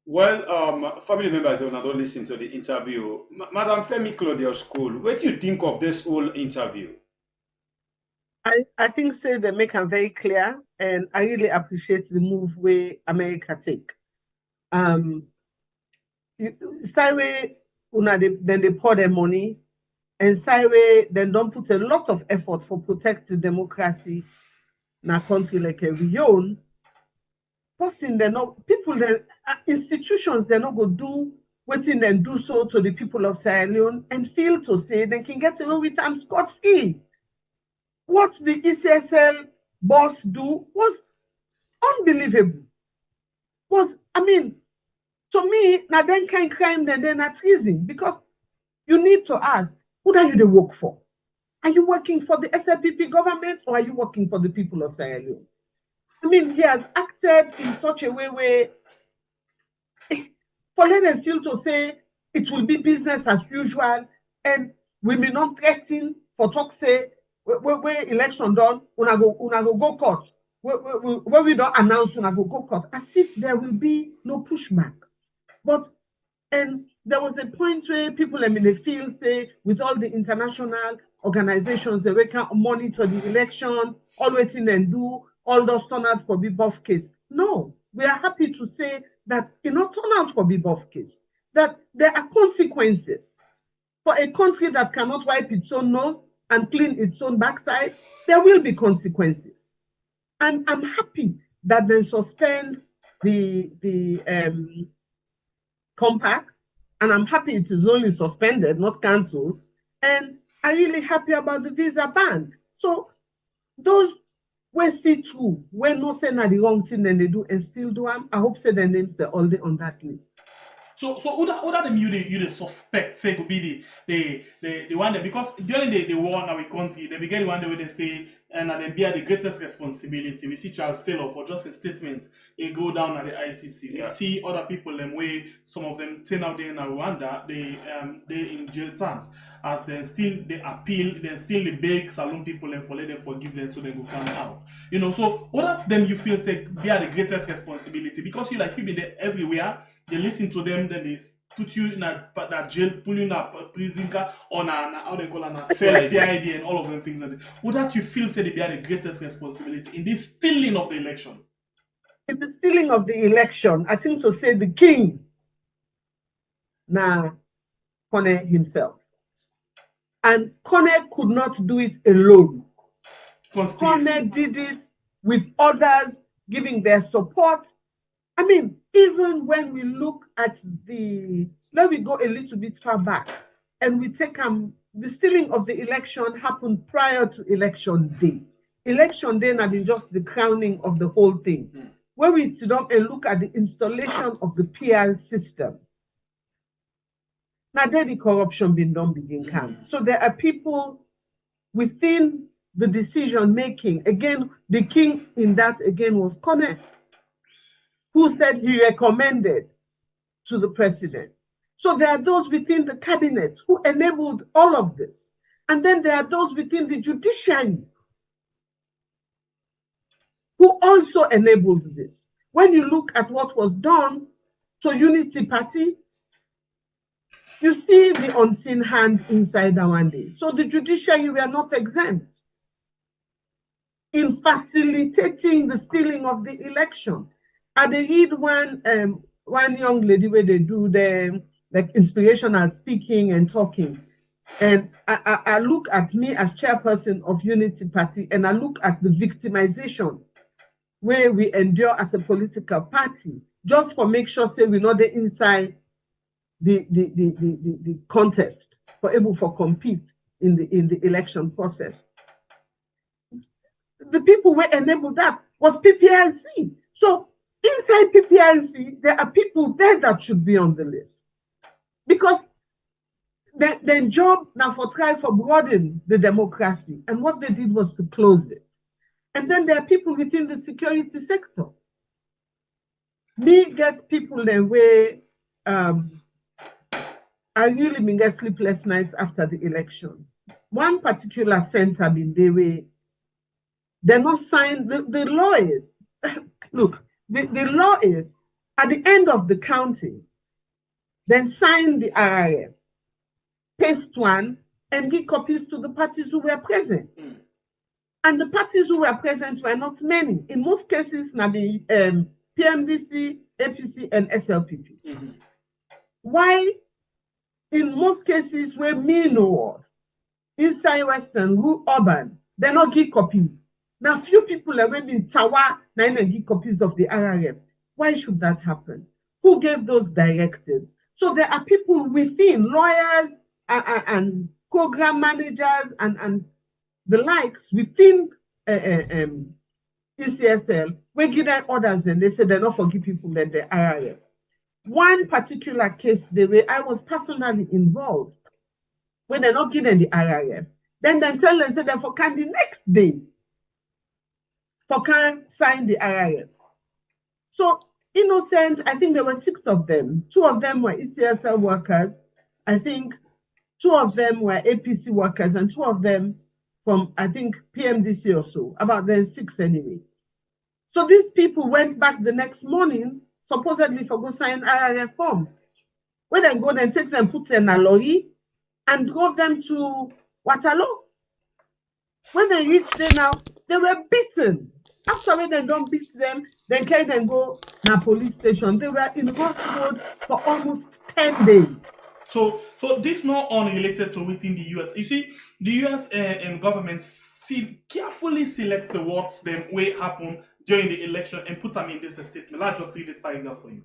Well, family members, when I don't listen to the interview, Madam Femi CLAUDIUS-COLE, what do you think of this whole interview? I think say they make them very clear, and I really appreciate the move where America take. then they pour their money, and Saiwe then don't put a lot of effort for protect the democracy in a country like LEONE. Person they know people then institutions they not go do waiting and do so to the people of Sierra Leone and feel to say they can get away with them scot-free. What the ECSL boss do was unbelievable. To me, now then kind crime then they're not treason, because you need to ask, who do you work for? Are you working for the SLPP government, or are you working for the people of Sierra Leone? He has acted in such a way where for let them feel to say it will be business as usual, and we may not threaten for talk say where election done, una go court. Where we don't announce una go court, as if there will be no pushback. But there was a point where people in the field say, with all the international organizations, they can monitor the elections, all waiting and do all those turn out for Beboff case. No, we are happy to say that it not turn out for Beboff case, that there are consequences. For a country that cannot wipe its own nose and clean its own backside, there will be consequences. And I'm happy that they suspend the compact, and I'm happy it is only suspended, not cancelled. And I'm really happy about the visa ban. So those we see through, when no say na the wrong thing, then they do and still do them. I hope say their names they're already on that list. So who are them you suspect say could be the one that, because during the war in our country, they began one day where they say and they bear the greatest responsibility. We see Charles Taylor for just a statement, they go down at the ICC. We see other people them way, some of them turn out there in Rwanda, they in jail terms. As they appeal, they still the beg saloon people and for let them forgive them so they go come out. So what at them you feel say they are the greatest responsibility, because you be there everywhere. They listen to them, then they put you in that jail, pull you in a prison car, on how they call a cell CID and all of them things. Would that you feel say they bear the greatest responsibility in this stealing of the election? In the stealing of the election, I think to say the king, Kone himself. And Kone could not do it alone. Kone did it with others giving their support. Even when we look at let me go a little bit far back, and we take the stealing of the election happened prior to election day. Election day has been just the crowning of the whole thing. When we sit down and look at the installation of the PR system, now there the corruption been done begin come. So there are people within the decision making. Again, the king in that again was Kone, who said he recommended to the president. So there are those within the cabinet who enabled all of this. And then there are those within the judiciary who also enabled this. When you look at what was done to Unity Party, you see the unseen hand inside our one day. So the judiciary were not exempt in facilitating the stealing of the election. And they read one young lady where they do the inspirational speaking and talking. And I look at me as chairperson of Unity Party, and I look at the victimization where we endure as a political party, just for make sure say we're not inside the contest for able for compete in the election process. The people who enabled that was PPIC. So inside PPIC, there are people there that should be on the list, because their job now for try for broaden the democracy, and what they did was to close it. And then there are people within the security sector. Me get people the way I really mean get sleepless nights after the election. One particular center been the way they're not signed. The law is look. The law is at the end of the counting, then sign the RIF, paste one, and give copies to the parties who were present. And the parties who were present were not many. In most cases, now be PMDC, APC, and SLPP. why in most cases where me know of, inside Western, who urban, they not give copies. Now few people have been Tawa, now give copies of the RRF. Why should that happen? Who gave those directives? So there are people within, lawyers and program managers and the likes within ECSL, when give them orders, then they say they're not forgive people that the IRF. One particular case, the way I was personally involved, when they're not giving the IRF, then they tell them, say they for can the next day, for can sign the IRF. So innocent, I think there were 6 of them. 2 of them were ECSL workers. I think 2 of them were APC workers and 2 of them from, I think, PMDC or so, about then 6 anyway. So these people went back the next morning, supposedly for go sign IRF forms. When they go, then take them, put them in a lorry, and drove them to Waterloo. When they reached there now, they were beaten. After when they don't beat them, they can then go to a police station. They were in Road for almost 10 days. So this not unrelated to within the US. You see, the US government carefully selects the words them way happen during the election and put them in this statement. Let's just read this paragraph for you.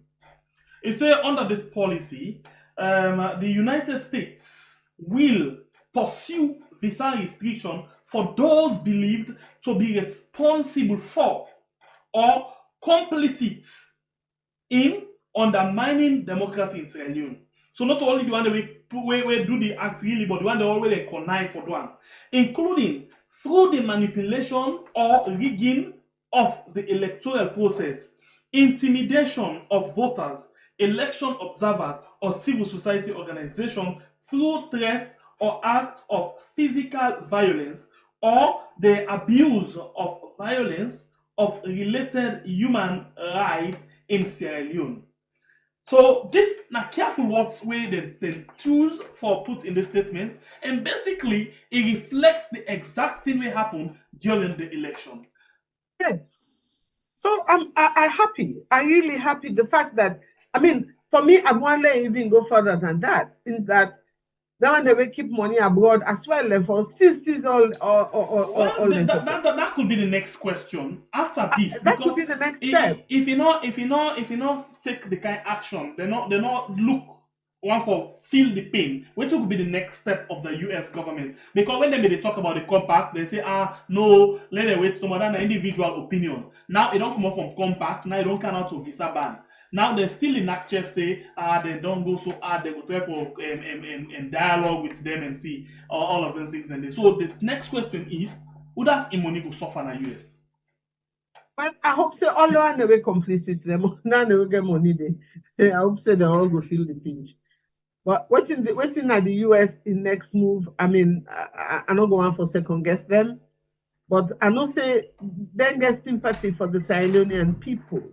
It says under this policy, the United States will pursue visa restriction for those believed to be responsible for or complicit in undermining democracy in Sierra Leone. So not only the one that we do the act really, but the one that already connive for the one, including through the manipulation or rigging of the electoral process, intimidation of voters, election observers, or civil society organization through threat or act of physical violence, or the abuse of violence of related human rights in Sierra Leone. So this na careful words where they choose for put in the statement, and basically it reflects the exact thing that happened during the election. Yes. So I happy. I really happy the fact that, I mean, for me, I want to even go further than that. In that, then they will keep money abroad as well for 60s that could be the next question after this. That could be the next step. If you not take the kind of action, they not look one for feel the pain. What could be the next step of the US government? Because when they talk about the compact, they say, no, let them wait, no more than an individual opinion. Now it don't come out from compact, now it don't come out to visa ban. Now they're still in actual say, they don't go so hard, they go try for dialogue with them and see all of them things. And so the next question is, would that money go suffer in the US? But I hope so all are never complicit them. Now they will get money there. I hope so they all go feel the pinch. But what's in the US in next move? I mean, I'm not going for second guess them, but I know say then get sympathy for the Sierra Leonean people.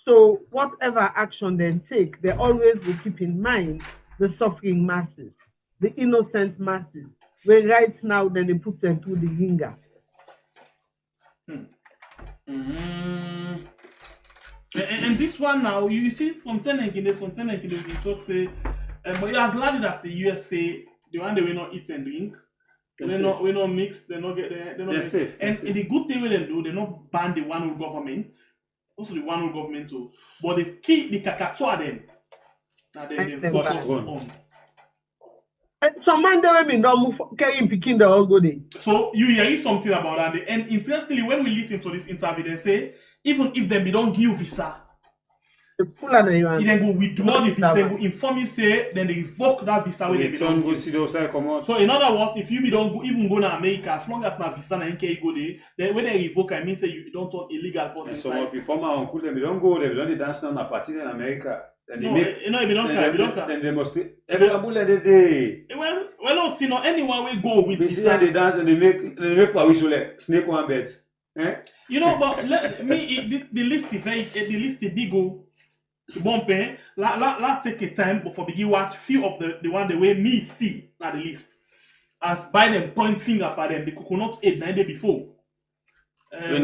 So whatever action they take, they always will keep in mind the suffering masses, the innocent masses, where right now then they put them through the ringer. And this one now, you see something like this, we talk say, but you are glad that the US say the one they will not eat and drink. We not mix, they not get there. They not mix. And the good thing they do, they not ban the one with government. Also the one with government too. But they keep the kakatoa them. Now they focus on. Some man they women don't move carrying picking the whole good day. So you hear something about that. And interestingly, when we listen to this interview, they say even if they don't give visa, then go withdraw the visa, they will inform you, say, then they revoke that visa when they don't go. So in other words, if you don't go, even go to America, as long as na visa na NK go there, then when they revoke, I mean say you don't want illegal person. Some of you former uncle them, they don't go there, they don't dance now na party in America. Then they must every day. Well, no, see, no, anyone will go with visa. They dance and they make what we should snake one bet. You know, but the list is big. Bumping, let's take a time before begin watch few of the one the way me see at the list. As by them point finger at them, the coconut ate 9 days before. When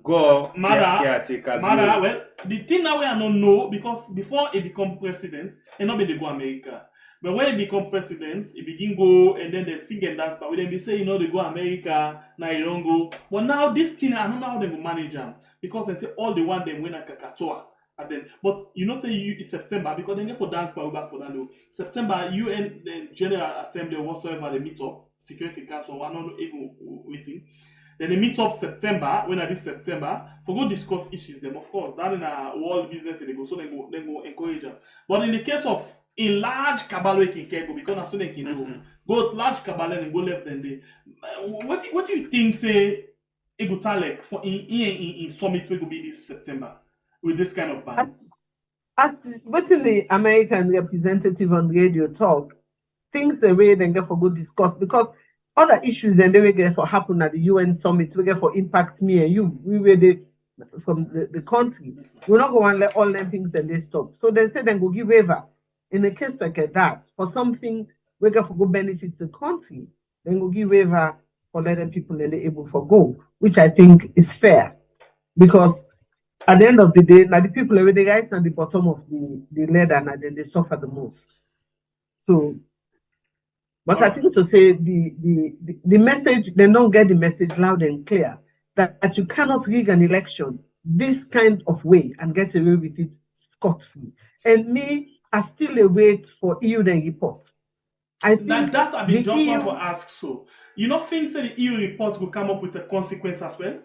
go Mother, well, the thing that we are not know, because before he become president, and not be they go America. But when he become president, he begin go and then they sing and dance. But when they be say, they go America, now you don't go. But now this thing, I don't know how they go manage them. Because they say all they want them win a Kakatoa. And then, but say it's September, because they get for dance, but we back for that though. September, UN the General Assembly or whatsoever they meet up, Security Council, we're not even waiting. Then they meet up September, when at this September, for go discuss issues them, of course. That in a world business they go, so they go encourage them. But in the case of a large cabal can go, because that's what they can do. Go to large cabal and go left and they. What do you think say it go like for in summit will be this September with this kind of ban? As what's in the American representative on radio talk, things the way they get for good discuss, because other issues then they will get for happen at the UN summit, we get for impact me and you. We were from the country. We're not going to let all them things and they stop. So they say then go give waiver in a case like that for something we get for good benefits the country. Then go give waiver for letting people and they able for go, which I think is fair, because at the end of the day, now the people are the right at the bottom of the ladder, and then they suffer the most. So. But I think to say the message, they don't get the message loud and clear that you cannot rig an election this kind of way and get away with it scot-free. And me, I still await for EU the report. I think that I've been just want to ask so. You don't think that the EU report will come up with a consequence as well?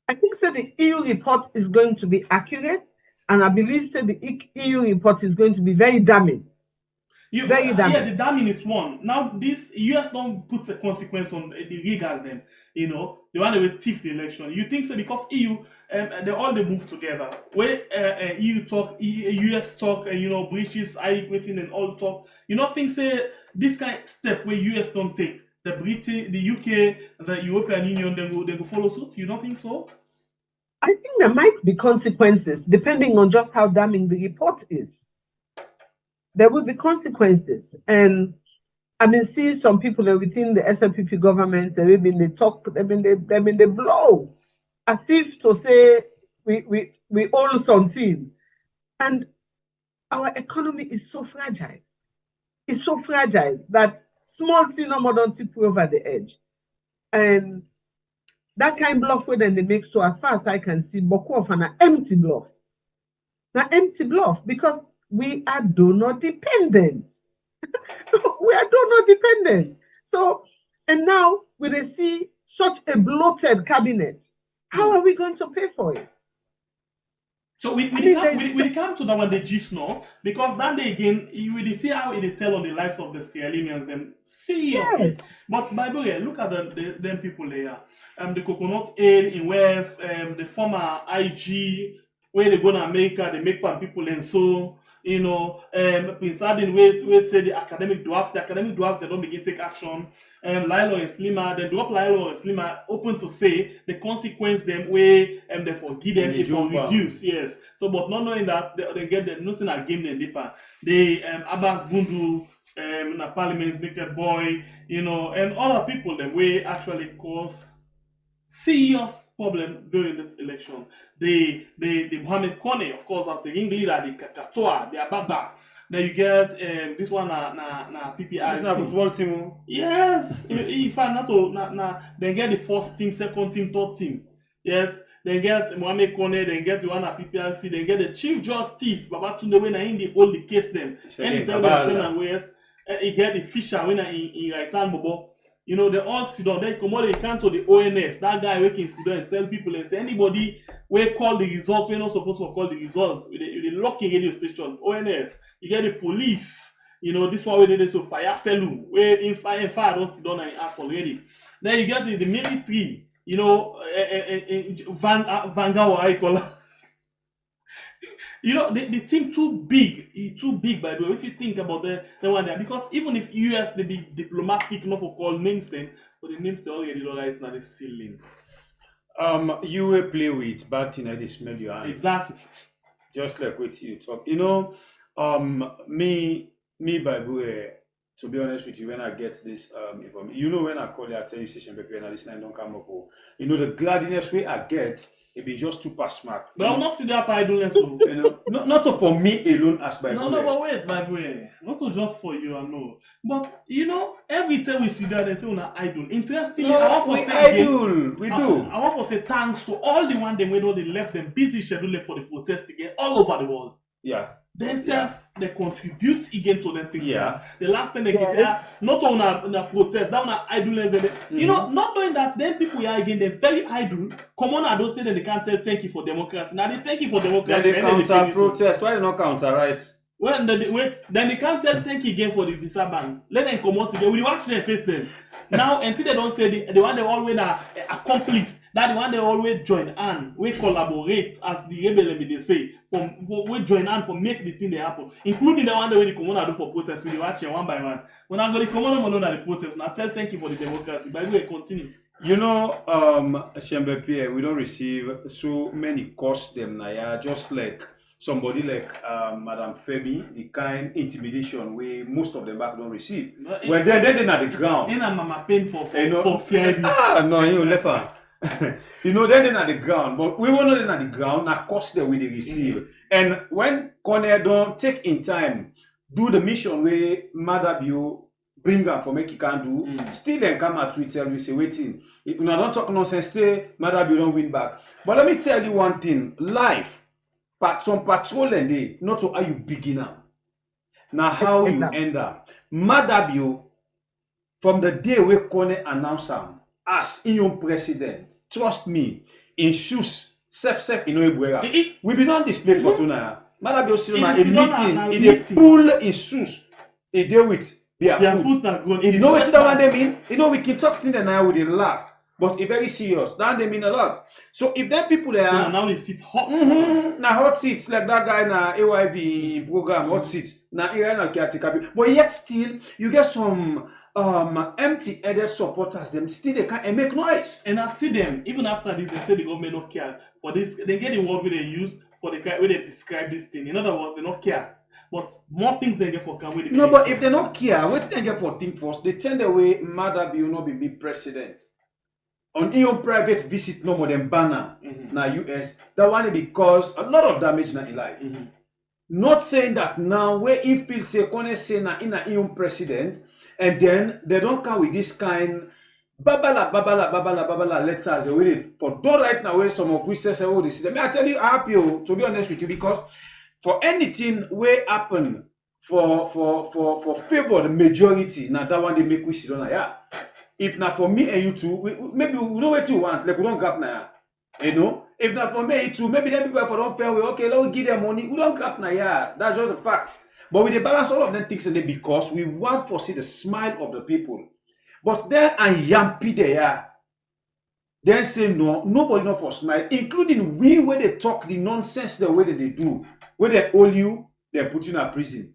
I think that the EU report is going to be accurate, and I believe that the EU report is going to be very damning. Yeah, the damning is one. Now, this US don't put a consequence on the riggers them. The one that will thief the election. You think so because EU, they move together. Where EU talk, US talk, British, waiting and all talk. You don't think say this kind of step where US don't take, the British, the UK, the European Union, they go follow suit? You don't think so? I think there might be consequences depending on just how damning the report is. There will be consequences, and I mean, see some people within the SLPP government. They talk. They blow, as if to say we own something, and our economy is so fragile. It's so fragile that small thing no more don't tip over the edge, and that kind of bluff where then they make, so as far as I can see, Boko of an empty bluff. Now empty bluff because we are donor dependent. We are donor dependent. So, and now when they see such a bloated cabinet, how are we going to pay for it? So we come to that one the gist now, because that day again you will see how it tell on the lives of the Sierra Leoneans them seriously. Yes. But by the way, look at them people there. The coconut aid in West, the former IG where they go to America, they make people and so Prince Adin where say the academic dwarfs they don't begin to take action. Lilo and Slima, they drop Lilo and Slima open to say the consequence them where they forgive them if they reduce, yes. So but not knowing that they get the nothing again them deeper. They Abbas Bundu in a parliament, naked boy, and other people them way actually cause serious problem during this election. The Mohamed Kone, of course, as the ring leader, the Kakatoa, the Ababa. Then you get this one na PPIC. This na football team. Yes. In fact, then get the first team, second team, third team. Yes. Then get Mohamed Kone, then get the one at PPIC, then get the Chief Justice, Babatunde, when in the hold the case them. Anytime they send and where's he get the Fisher when in right hand Bobo. They all sit down. Then come on, they come to the ONS. That guy we can sit down and tell people and say anybody we call the result, we're not supposed to call the result. With the locking radio station, ONS. You get the police. This one we did so fire saloon. Where in fire don't sit down and act already. Then you get the military. Vanguard, I call it. The thing too big. It's too big, by the way. What do you think about the one there? Because even if US they be diplomatic enough for call names them, but the names they already don't write now the ceiling. You will play with bad thing that they smell your hand. Exactly. Just like what you talk. Me by the way, to be honest with you, when I get this information, you know, when I call you, I tell you, station paper, and this line don't come up. You know, the gladness way I get, it be just too pass mark. But I'm not see that idleness. So. You know, not for me alone as by No, but wait, by the way, not to just for you, I know. But you know, every time we see that, they say we're idle. Interestingly, no, I want we to say idle. We do. I want to say thanks to all the one they made all they left them busy scheduling for the protest again all over the world. Yeah. Themselves, they contribute again to them things. Yeah. The last time they say, not on a protest, that on a idleness. You know, not knowing that then people are again, they're very idle. Come on, I don't say that they can't tell thank you for democracy. Now they thank you for democracy. Then they counter protest. Why they not counter right? Well, then they can't tell thank you again for the visa ban. Let them come out again. We watch them face them. Now, until they don't say the one they always are accomplice, that the one they always join hand, we collaborate as the rebel they say, we join hand for make the thing they happen, including the one that we come on do for protest. We watch them one by one. When I go to come on at the protest, now tell thank you for the democracy. By the way, continue. You know, Shembe Pierre, we don't receive so many costs them now, just like somebody like Madam Femi, the kind intimidation where most of them back don't receive. No, well, they're at the ground. And I'm paying for fear. No, you left her. You know, they're at the ground, but we were not at the ground. Now, cost that we receive, and when Corner don't take in time, do the mission where Madabio bring them for make you can do. Still, then come at Twitter, we say waiting. You know, don't talk nonsense. Stay, Madabio don't win back. But let me tell you one thing: life. Some patrol and day, not so how you begin now. Now how you end up. Madabio, from the day we Kone announce him as in president, trust me, in shoes, self in we be not display for tonight. Madabio still a meeting, in a pull in shoes, a day with barefoot. You know what that they mean? You know we can talk to them now with a laugh. But it's very serious. That they mean a lot. So if them people there, so now they sit hot. Now hot seats like that guy na AYV program hot seats. Now na caretaker. But yet still you get some empty-headed supporters. Them still they can't make noise. And I see them even after this. They say the government don't care for this. They get the word where they use for the way they describe this thing. In other words, they don't care. But more things they get for can. No, but if they don't care, what they get for think first? They tend away. Madabio will not be president. On your private visit no more than banner na US, that one because a lot of damage na in life. Not saying that now where he feels say Kone say na in a EU president, and then they don't come with this kind babala letters they will for don't right now where some of we say oh this is. I tell you I happy to be honest with you because for anything where happen for favor the majority now that one they make we sit on yeah. If not for me and you two, maybe we know what you want, like we don't gap now. You know? If not for me and you two, maybe them people for don't fair way, okay, let's give them money. We don't gap now, yeah. That's just a fact. But we balance all of them things in there because we want to see the smile of the people. But then and yampy there, then say no, nobody not for smile, including we where they talk the nonsense the way that they do. Where they hold you, they put you in a prison.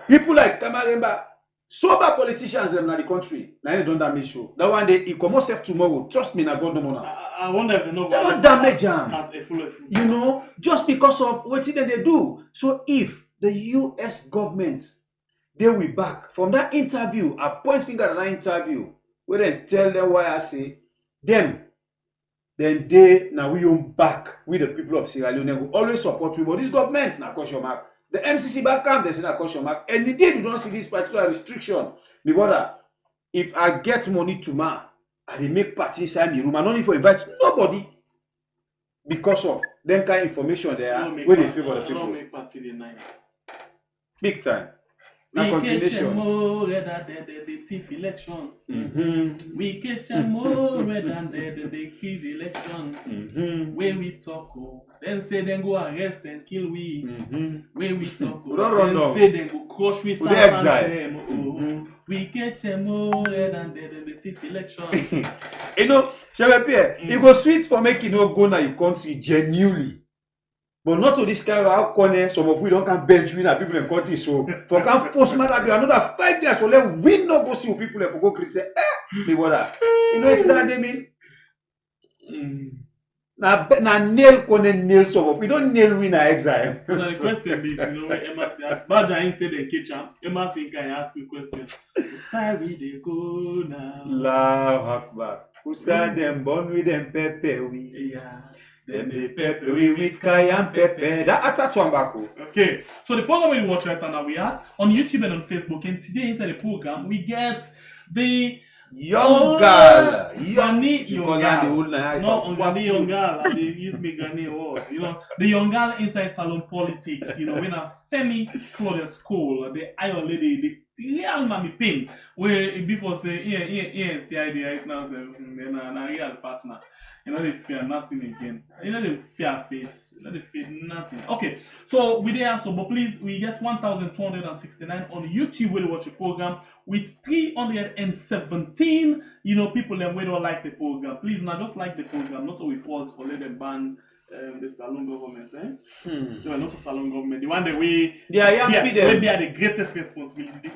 People like Kamaremba. Sober politicians in the country, now they don't damage you. That one day, he come out tomorrow. Trust me, now God no more. I wonder if they know. They don't damage them. As a full. You know, just because of what they do. So if the U.S. government, they will back from that interview, I point finger at that interview, where they tell them why I say them. Then they now we own back with the people of Sierra Leone. They will always support you, but this government now question mark. The MCC back camp, they say that question mark. And indeed, we don't see this particular restriction. My brother, if I get money tomorrow, I dey make party inside my room. I don't need to invite nobody because of them kind of information there where they favor the people. Don't make party the night. Big time. Now continuation. The thief election. We catch them more than the kid election. Where we talk, then say then go arrest and kill we. Where we talk, then say then go crush we stand. We catch them more than the thief election. You know, Shall Pierre, it go sweet for making you go now you country genuinely. But not to this kind of how corner some of we don't can bench with people in country. So for can force matter be another 5 years so let we not go see people and for go say, me brother. You know it's that they mean? Na nail kone nail so we don't nail we na exile. So the question is, when Emma asks, Baja instead of kitchen, Emma think I ask you question. Sorry, they go now. Allahu Akbar. Who said them born with them pepper we? Yeah. Them they pepper we with cayenne pepper. That's one back. Okay, so the program we watch right now, we are on YouTube and on Facebook, and today inside the program we get the Young girl, Gani you young call her the girl. old line. No, Gani young girl. They use me Gani word. The young girl inside salon politics. When a Femi CLAUDIUS-COLE, the iron lady, the real mommy pin, where before say, yeah, CID right now, say, a real partner. They fear nothing again. They fear face. They fear nothing. Okay, so we there, but please, we get 1,269 on YouTube where they watch the program with 317, people them we don't like the program. Please, not just like the program, not we fault for let them ban the salon government, No, not the salon government. The one that we bear the greatest responsibility.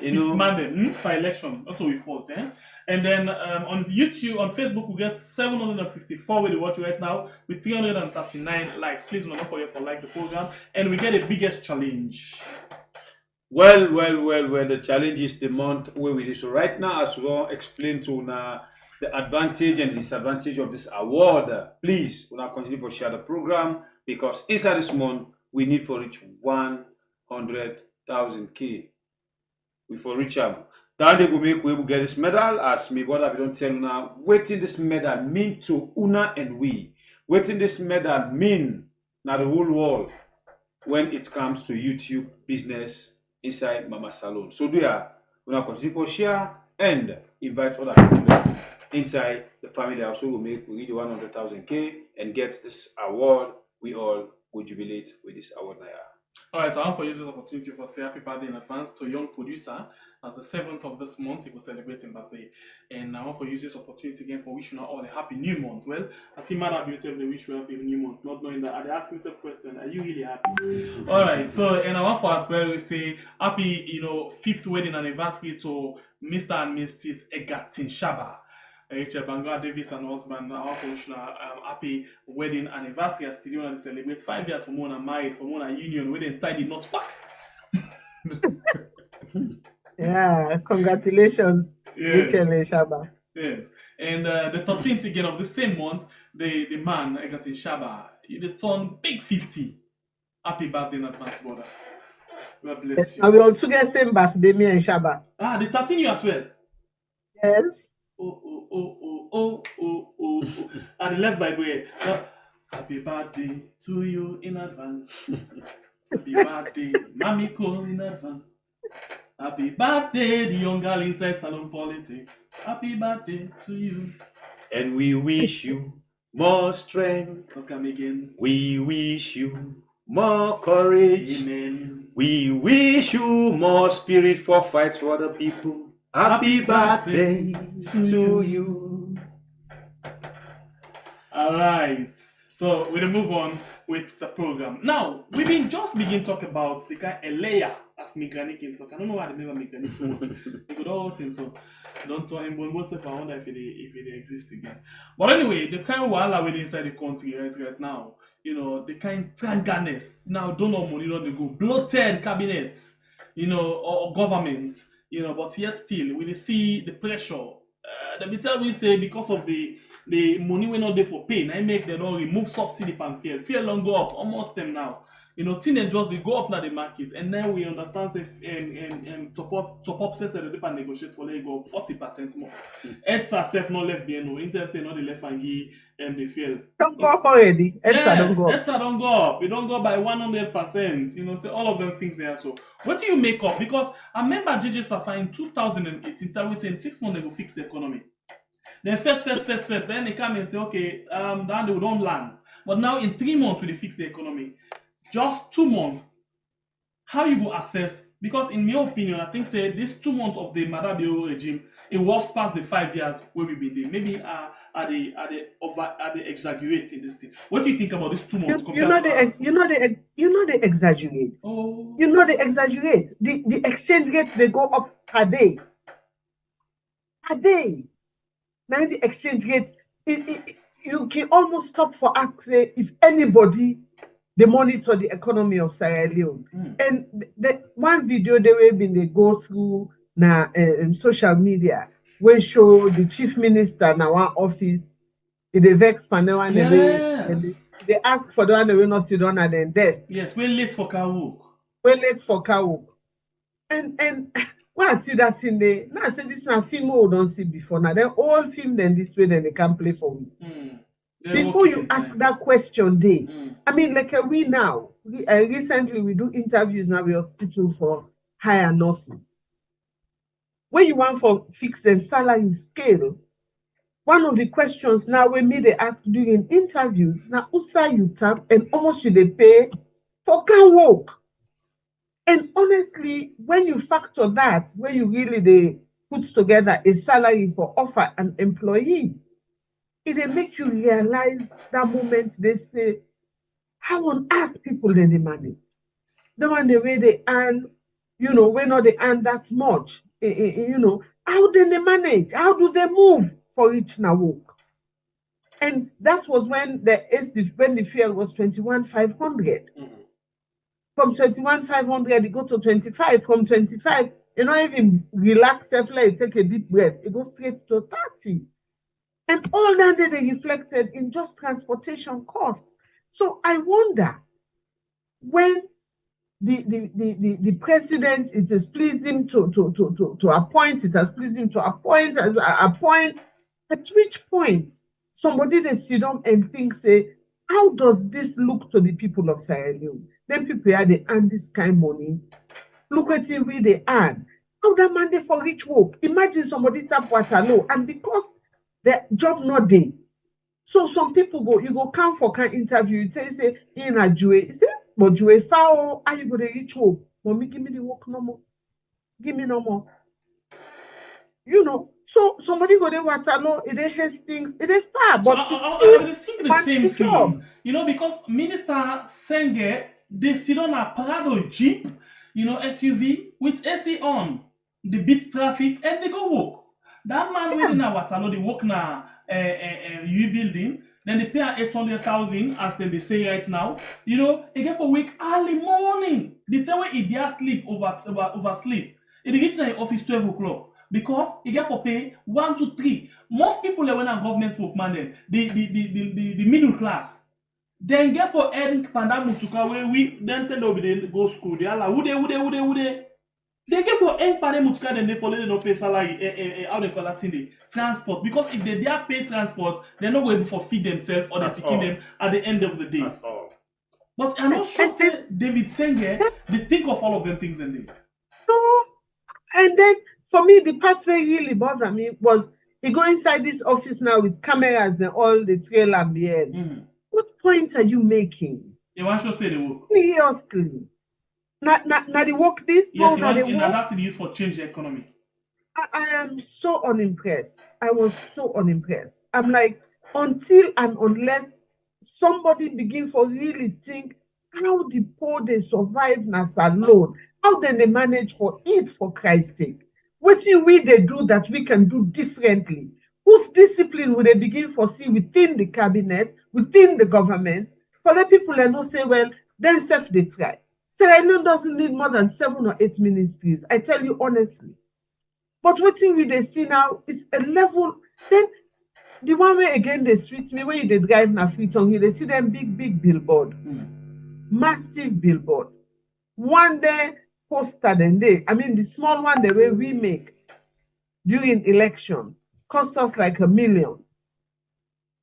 For election. That's what we fault, And then on YouTube, on Facebook, we get 754 where they watch right now with 339 likes. Please don't forget for like the program. And we get the biggest challenge. Well, the challenge is the month where we do. So right now, as well, explain to now the advantage and disadvantage of this award. Please, we'll now continue to share the program because inside this month, we need for reach 100,000 K. We for reach them. Then they go make we will get this medal as me brother we don't tell you now. Waiting this medal mean to Una and we. Waiting this medal mean now the whole world when it comes to YouTube business inside Mama Salon. So we now continue to share and invite other people inside the family also will make we reach 100,000 K and get this award. We all will jubilate with this award now. Alright, I want for you this opportunity for say happy birthday in advance to young producer. As the 7th of this month, he will celebrate his birthday. And I want for you this opportunity again for wishing you all a happy new month. Well, I see mad at yourself they wish you a happy new month, not knowing that. I ask myself question, are you really happy? Alright, so and I want for us well we say happy, 5th wedding anniversary to Mr. and Mrs. Egatin Shaba. Rachel Bangla Davis and husband, our happy wedding anniversary. I still want to celebrate 5 years for Mona married, for Mona union, we didn't tie the knot back. Yeah, congratulations, Rachel Shaba. Yeah, and the 13th again of the same month, the man, Egatin Shaba, he turned big 50. Happy birthday in advance, brother. God bless you. And we all together same birthday, me and Shaba. Ah, the 13 you as well? Yes. Oh. And the left by way. Happy birthday to you in advance. Happy birthday, Mommy Cole in advance. Happy birthday, the young girl inside salon politics. Happy birthday to you. And we wish you more strength. So come again. We wish you more courage. Amen. We wish you more spirit for fights for other people. Happy birthday to you. All right. So we'll move on with the program. Now, we've been just begin talk about the guy Eleya as mechanic in talk. I don't know why they never mechanic so much. They could all things so don't tell him but most of I wonder if it exists again. But anyway, the kind of wahala with inside the country right now, the kind tranganess. Now don't know money don't they go bloated cabinets, or government. But yet still, we see the pressure. The bitter we say because of the money we're not there for pay. I make them all remove subsidy and fuel. Fuel long go up almost them now. Teenagers they go up now the market, and then we understand if top up says that they negotiate for they go 40% more. EDSA self not left behind no. Instead say not the left and give the fuel. Don't go up already. EDSA don't go up. EDSA don't go up. It don't go by 100%. So all of them things there. So what do you make up? Because I remember JJ Safa in 2018, we saying 6 months they will fix the economy. Then fet. Then they come and say, okay, then they don't land. But now in 3 months we will fix the economy. Just 2 months. How you go assess? Because in my opinion, I think say this 2 months of the Madabio regime, it was past the 5 years where we've been there. Maybe are they exaggerating this thing? What do you think about this 2 months? You know they exaggerate. Oh. They exaggerate. The exchange rate they go up a day. A day. Now the exchange rate you can almost stop for ask, say, if anybody they monitor the economy of Sierra Leone. And the one video they go through now in social media when show the chief minister now one office, they vex panel and they ask for the one they not sit down at their desk. Yes, we're late for car work. We're late for car work. And when I see that in the now I say this now film we don't see before. Now they all film them this way, then they can play for me. Before you ask that question, I mean, like we now, recently we do interviews now with hospital for higher nurses. When you want for fixed and salary scale, one of the questions now when me they ask during interviews, now usa you tap and almost should they pay for can work. And honestly, when you factor that, when you really they put together a salary for offer an employee, it will make you realize that moment they say, how on earth people then they manage? The one the way they earn, when not they earn that much, how then they manage? How do they move for each now work? And that was when the fuel was 21,500. From 21,500, it go to 25. From 25, you don't even relax, self-like, take a deep breath. It goes straight to 30. And all that they reflected in just transportation costs. So I wonder when the president, it has pleased him to appoint, it has pleased him to appoint, at which point somebody they sit down and think, say, how does this look to the people of Sierra Leone? Then people are they earn this kind of money. Look what they earn. How that man they for rich work? Imagine somebody tap Waterloo, and because the job not there. So some people you go come for can interview, you say in a Jue, you say, but Jue foul, are you going to reach home? Mommy, give me the work no more. Give me no more. So somebody go there Waterloo, it is Hastings, it is far, but I think the same thing. Because Minister Senge, they sit on a Prado Jeep, SUV with AC on, they beat traffic and they go walk. That man within a Waterloo, they work na U building, then they pay 800,000 as they say right now. They get for week early morning. They tell where he dare sleep over sleep. They reach in the office 12 o'clock. Because he get for pay 1 to 3. Most people when a government work man, the middle class, then get for earning pandemic to where we then tell them they go school. They are like, who they? They get for earn pandemic to then they follow they don't pay salary. How they call that thing? The transport. Because if they dare pay transport, they're not going to feed themselves or they're taking them at the end of the day. That's all. But I'm not sure David Senge, they think of all of them things and they. So, and then for me, the part where really bothered me was he go inside this office now with cameras and all the trail and the end. What point are you making? You want to say the work? Seriously. Now they work this? Yes, now they work? That is for change the economy. I am so unimpressed. I was so unimpressed. I'm like, until and unless somebody begin for really think how the poor they survive nas alone, how then they manage for it for Christ's sake. What do they do that we can do differently? Whose discipline will they begin for see within the cabinet, within the government, for the people that not say, well, then self they try. Sierra Leone doesn't need more than 7 or 8 ministries, I tell you honestly. But what we they see now is a level, then the one way again they sweet me, when they drive na Freetongue, they see them big billboard. Massive billboard. One day poster than they, the small one the way we make during election cost us like $1 million.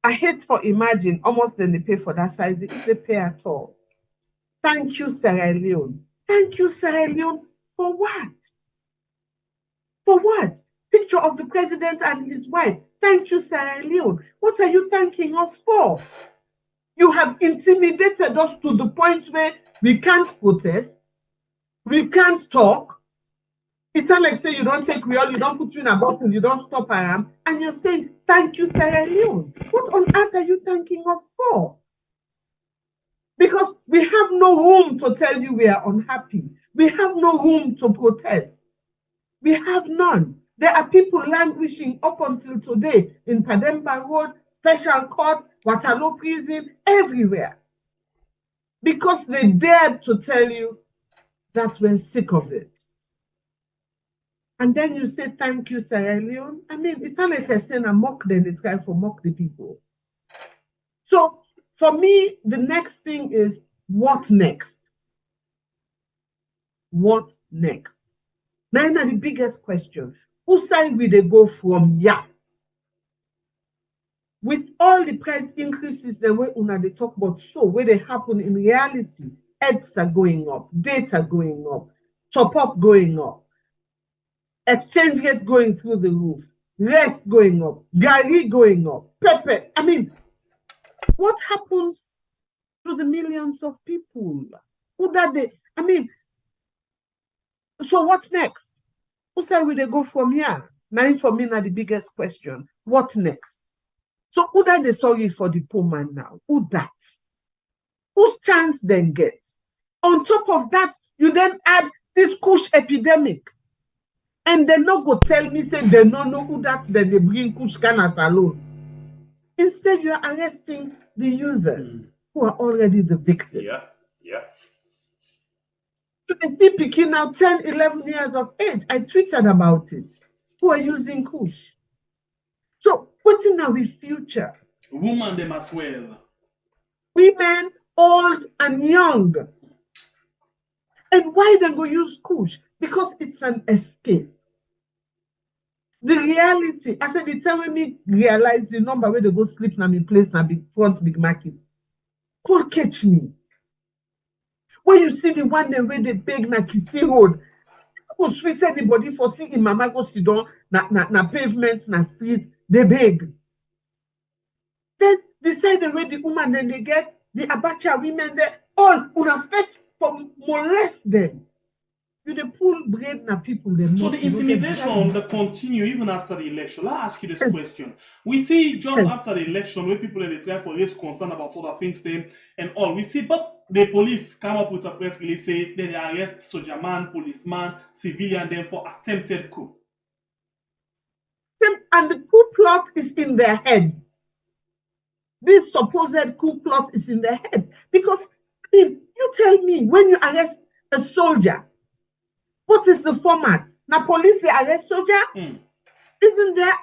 I hate for imagine almost then they pay for that size if they pay at all. Thank you, Sierra Leone. Thank you, Sierra Leone. For what? For what? Picture of the president and his wife. Thank you, Sierra Leone. What are you thanking us for? You have intimidated us to the point where we can't protest. We can't talk. It's not like say you don't take real, you don't put you in a bottle, you don't stop alarm, and you're saying, thank you, Sierra Leone. What on earth are you thanking us for? Because we have no room to tell you we are unhappy. We have no room to protest. We have none. There are people languishing up until today in Pademba Road, special court, Waterloo prison, everywhere. Because they dared to tell you that we're sick of it. And then you say, thank you, Sierra Leone. I mean, it's not like I say, I mock them, it's kind of mock the people. So for me, the next thing is, what next? What next? Now, the biggest question, who side will they go from here? With all the price increases, the way they talk about, so where they happen in reality, heads are going up, data going up, top up going up, exchange rate going through the roof, rest going up, Gary going up, pepper. I mean, what happens to the millions of people? Who that they? I mean, so what next? Who said will they go from here? Now, for me, now the biggest question: what next? So who that they sorry for the poor man now? Who that? Whose chance then get? On top of that, you then add this kush epidemic. And they not go tell me, say they don't know who that, then they bring kush canas alone. Instead, you are arresting the users who are already the victims. Yeah. So they see picking now 10, 11 years of age. I tweeted about it. Who are using kush. So putting our future. Women them as well. Women, old and young. And why they go use kush? Because it's an escape. The reality, I said, they tell me realize the number where they go sleep na me place na big front big market. Could catch me. When you see the one day where they beg na Kisi Road, who sweet anybody for seeing mama go sit down na pavement, na street, they beg. Then decide the way the woman then they get the Abacha women there, all una fit for molest them. You the pull brain na people they So the intimidation that continue even after the election. Let me ask you this question. We see just after the election where people in the try for raise concern about other things them and all. We see but the police come up with a press release say they arrest soldier man, policeman, civilian them for attempted coup. And the coup plot is in their heads. This supposed coup plot is in their heads. Because I mean, you tell me when you arrest a soldier, what is the format? Now, police they arrest soldier. Isn't there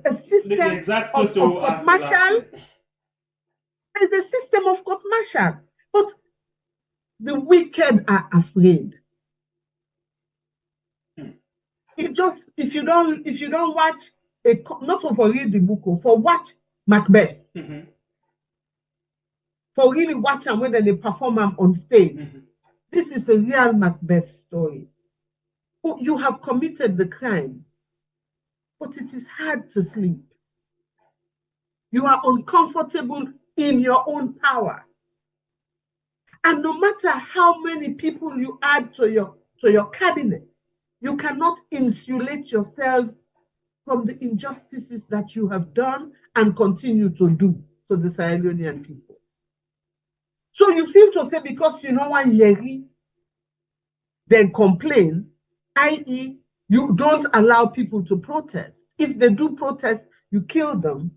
a system of court martial? There's a system of court martial, but the wicked are afraid. It just if you don't watch not for read the book, for watch Macbeth. For really watch them when they perform them on stage. This is a real Macbeth story. You have committed the crime, but it is hard to sleep. You are uncomfortable in your own power. And no matter how many people you add to your cabinet, you cannot insulate yourselves from the injustices that you have done and continue to do to the Sierra Leonean people. So you feel to say because you know one Yeri, then complain, i.e., you don't allow people to protest. If they do protest, you kill them.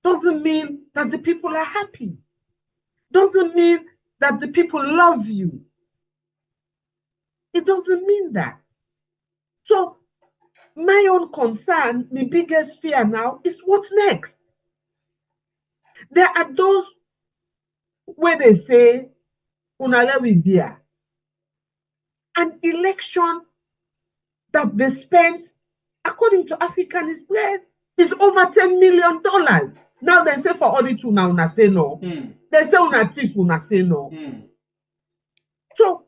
Doesn't mean that the people are happy. Doesn't mean that the people love you. It doesn't mean that. So my own concern, my biggest fear now is what's next. There are those where they say, Unale will be an election that they spent, according to African Express, is over $10 million. Now they say for audit now, una say no. They say una thief, una say no. So,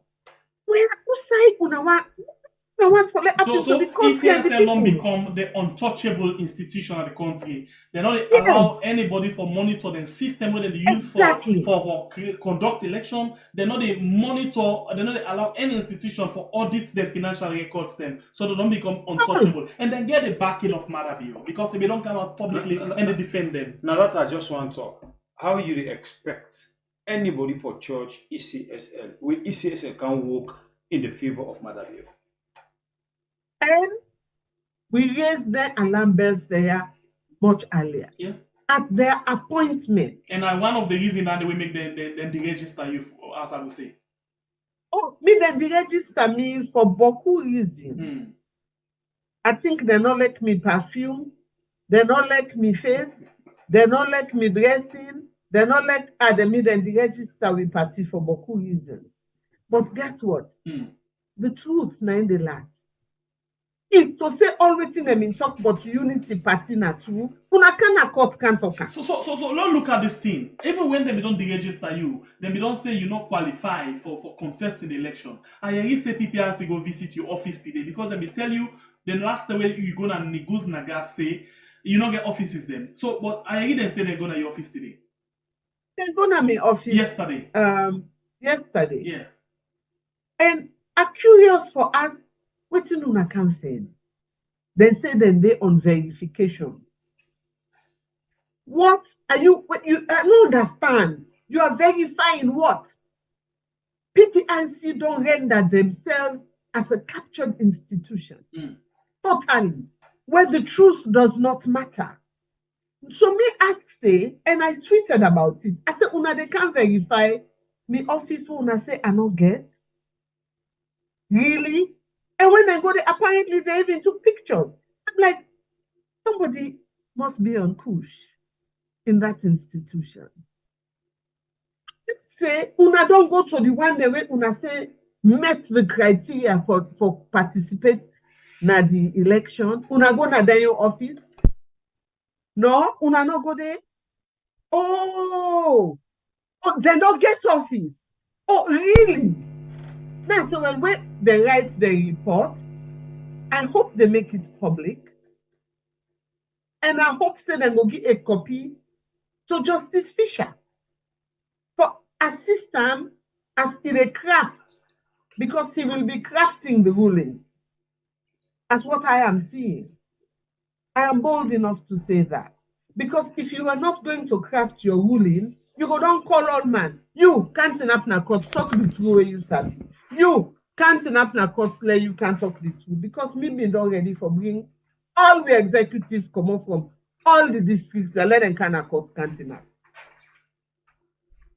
where who say una want for let happen to the country and the people? If ESL become the untouchable institution of the country, they not allow anybody for monitor the system where they use for conduct election. They not they monitor. They not allow any institution for audit their financial records them, so they don't become untouchable. And then get the backing of Marabio because if they don't come out publicly and they defend them. Now that I just want to talk. How you expect anybody for church ECSL where ECSL can work in the favor of Marabio? And we raised the alarm bells there much earlier. Yeah. at their appointment. And one of the reasons that they will make them register you, as I would say. Oh, me then they register me for beaucoup reasons. I think they not like me perfume, they not like me face, they not like me dressing, they not like me then they register with party for beaucoup reasons. But guess what? The truth na the last. If to say all waiting them in talk about unity party na true, una can court can't talk. So let's look at this thing. Even when they don't register you, then they don't say you not qualify for contesting the election. I really say PPRC go visit your office today because they tell you the last way you go and negotiate naga say you not get offices then. So but I really then say they're going to your office today. They're going to my office yesterday. Yesterday. Yeah. And I'm curious for us. Waiting on a campaign. They say then they on verification. What are you? I don't understand. You are verifying what? PPIC don't render themselves as a captured institution. Totally. Where the truth does not matter. So me ask say, and I tweeted about it. I said, una they can verify me office una say I not get. Really? And when I go there, apparently they even took pictures. I'm like, somebody must be on push in that institution. Just say, una don't go to the one the way una say met the criteria for participate na the election. Una go na your office. No, una not go there. Oh, they don't get office. Oh, really? Now, so when they write the report, I hope they make it public. And I hope say they go give a copy to Justice Fisher for assist him as in a craft, because he will be crafting the ruling. That's what I am seeing. I am bold enough to say that. Because if you are not going to craft your ruling, you go down call all man. You can't up na court, talk the truth where you sabi. You can't up na court, you can't talk the truth. Because me been done ready for bring all the executives come up from all the districts that let them can court can't up.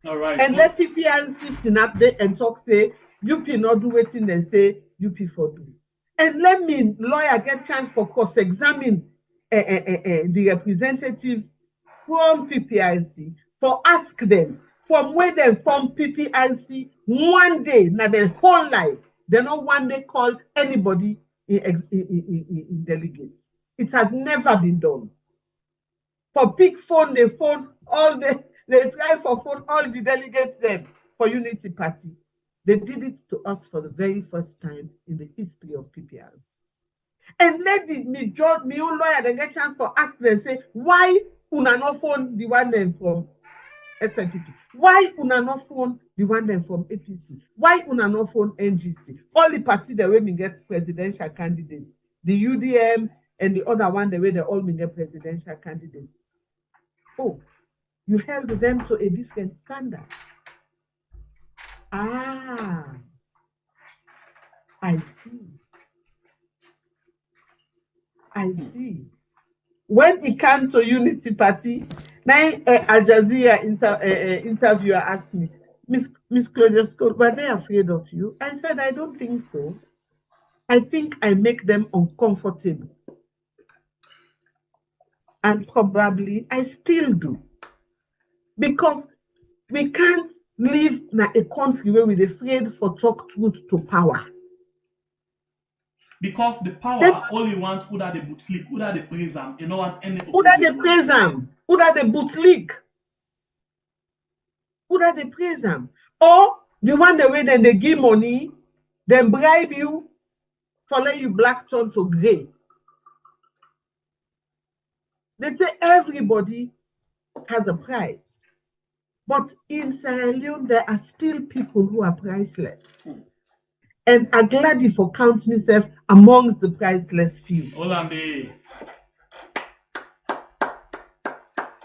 All right. And let PPNC sit up there and talk say, UP not do waiting and say UP for do. And let me lawyer get chance for cross-examine the representatives from PPIC for ask them from where they from PPIC one day, now their whole life, they not one day call anybody in delegates. It has never been done. For pick phone, they phone all they try for phone all the delegates them for Unity Party. They did it to us for the very first time in the history of PPIC. And let me own lawyer then get chance for ask them say why una no phone the one them from SNPP? Why una no phone the one them from APC? Why una no phone NGC? All the party the way me get presidential candidates, the UDMs and the other one the way they all me get presidential candidates. Oh, you held them to a different standard. Ah, I see. I see. When it comes to Unity Party, now Al Jazeera interviewer asked me, Miss CLAUDIUS-COLE, were they afraid of you? I said, I don't think so. I think I make them uncomfortable. And probably I still do. Because we can't live in a country where we're afraid for talk truth to power. Because the power only wants who that the bootlick, who that the praise them, you know want any. Who that they praise them? Who that the bootlick? Who that they praise them? Or the one the way then they give money, then bribe you for let you black turn to grey. They say everybody has a price. But in Sierra Leone, there are still people who are priceless. And I'm glad if I count myself amongst the priceless few. Olambe.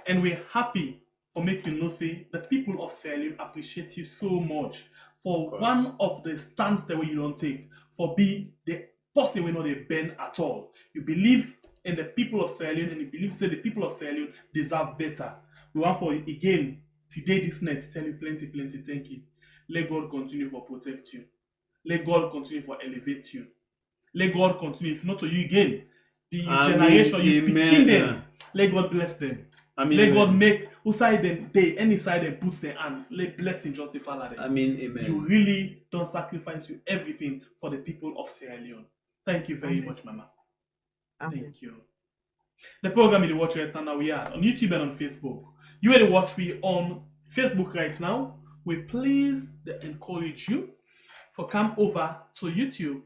And we're happy for making you know say the people of Sierra Leone appreciate you so much for one of the stance that way you don't take, for being the person we know they bend at all. You believe and the people of Sierra Leone, and he believes that the people of Sierra Leone deserve better. We want for again today this night tell you plenty thank you. Let God continue for protect you. Let God continue for elevate you. Let God continue, if not to you again, the generation you picking them. Let God bless them. Let God make who side them they any side them puts their hand. Let blessing justify them. Amen. You really don't sacrifice you everything for the people of Sierra Leone. Thank you very much, Mama. Thank you. The program you watch right now we are on YouTube and on Facebook. You are the watch we on Facebook right now. We please encourage you for come over to YouTube,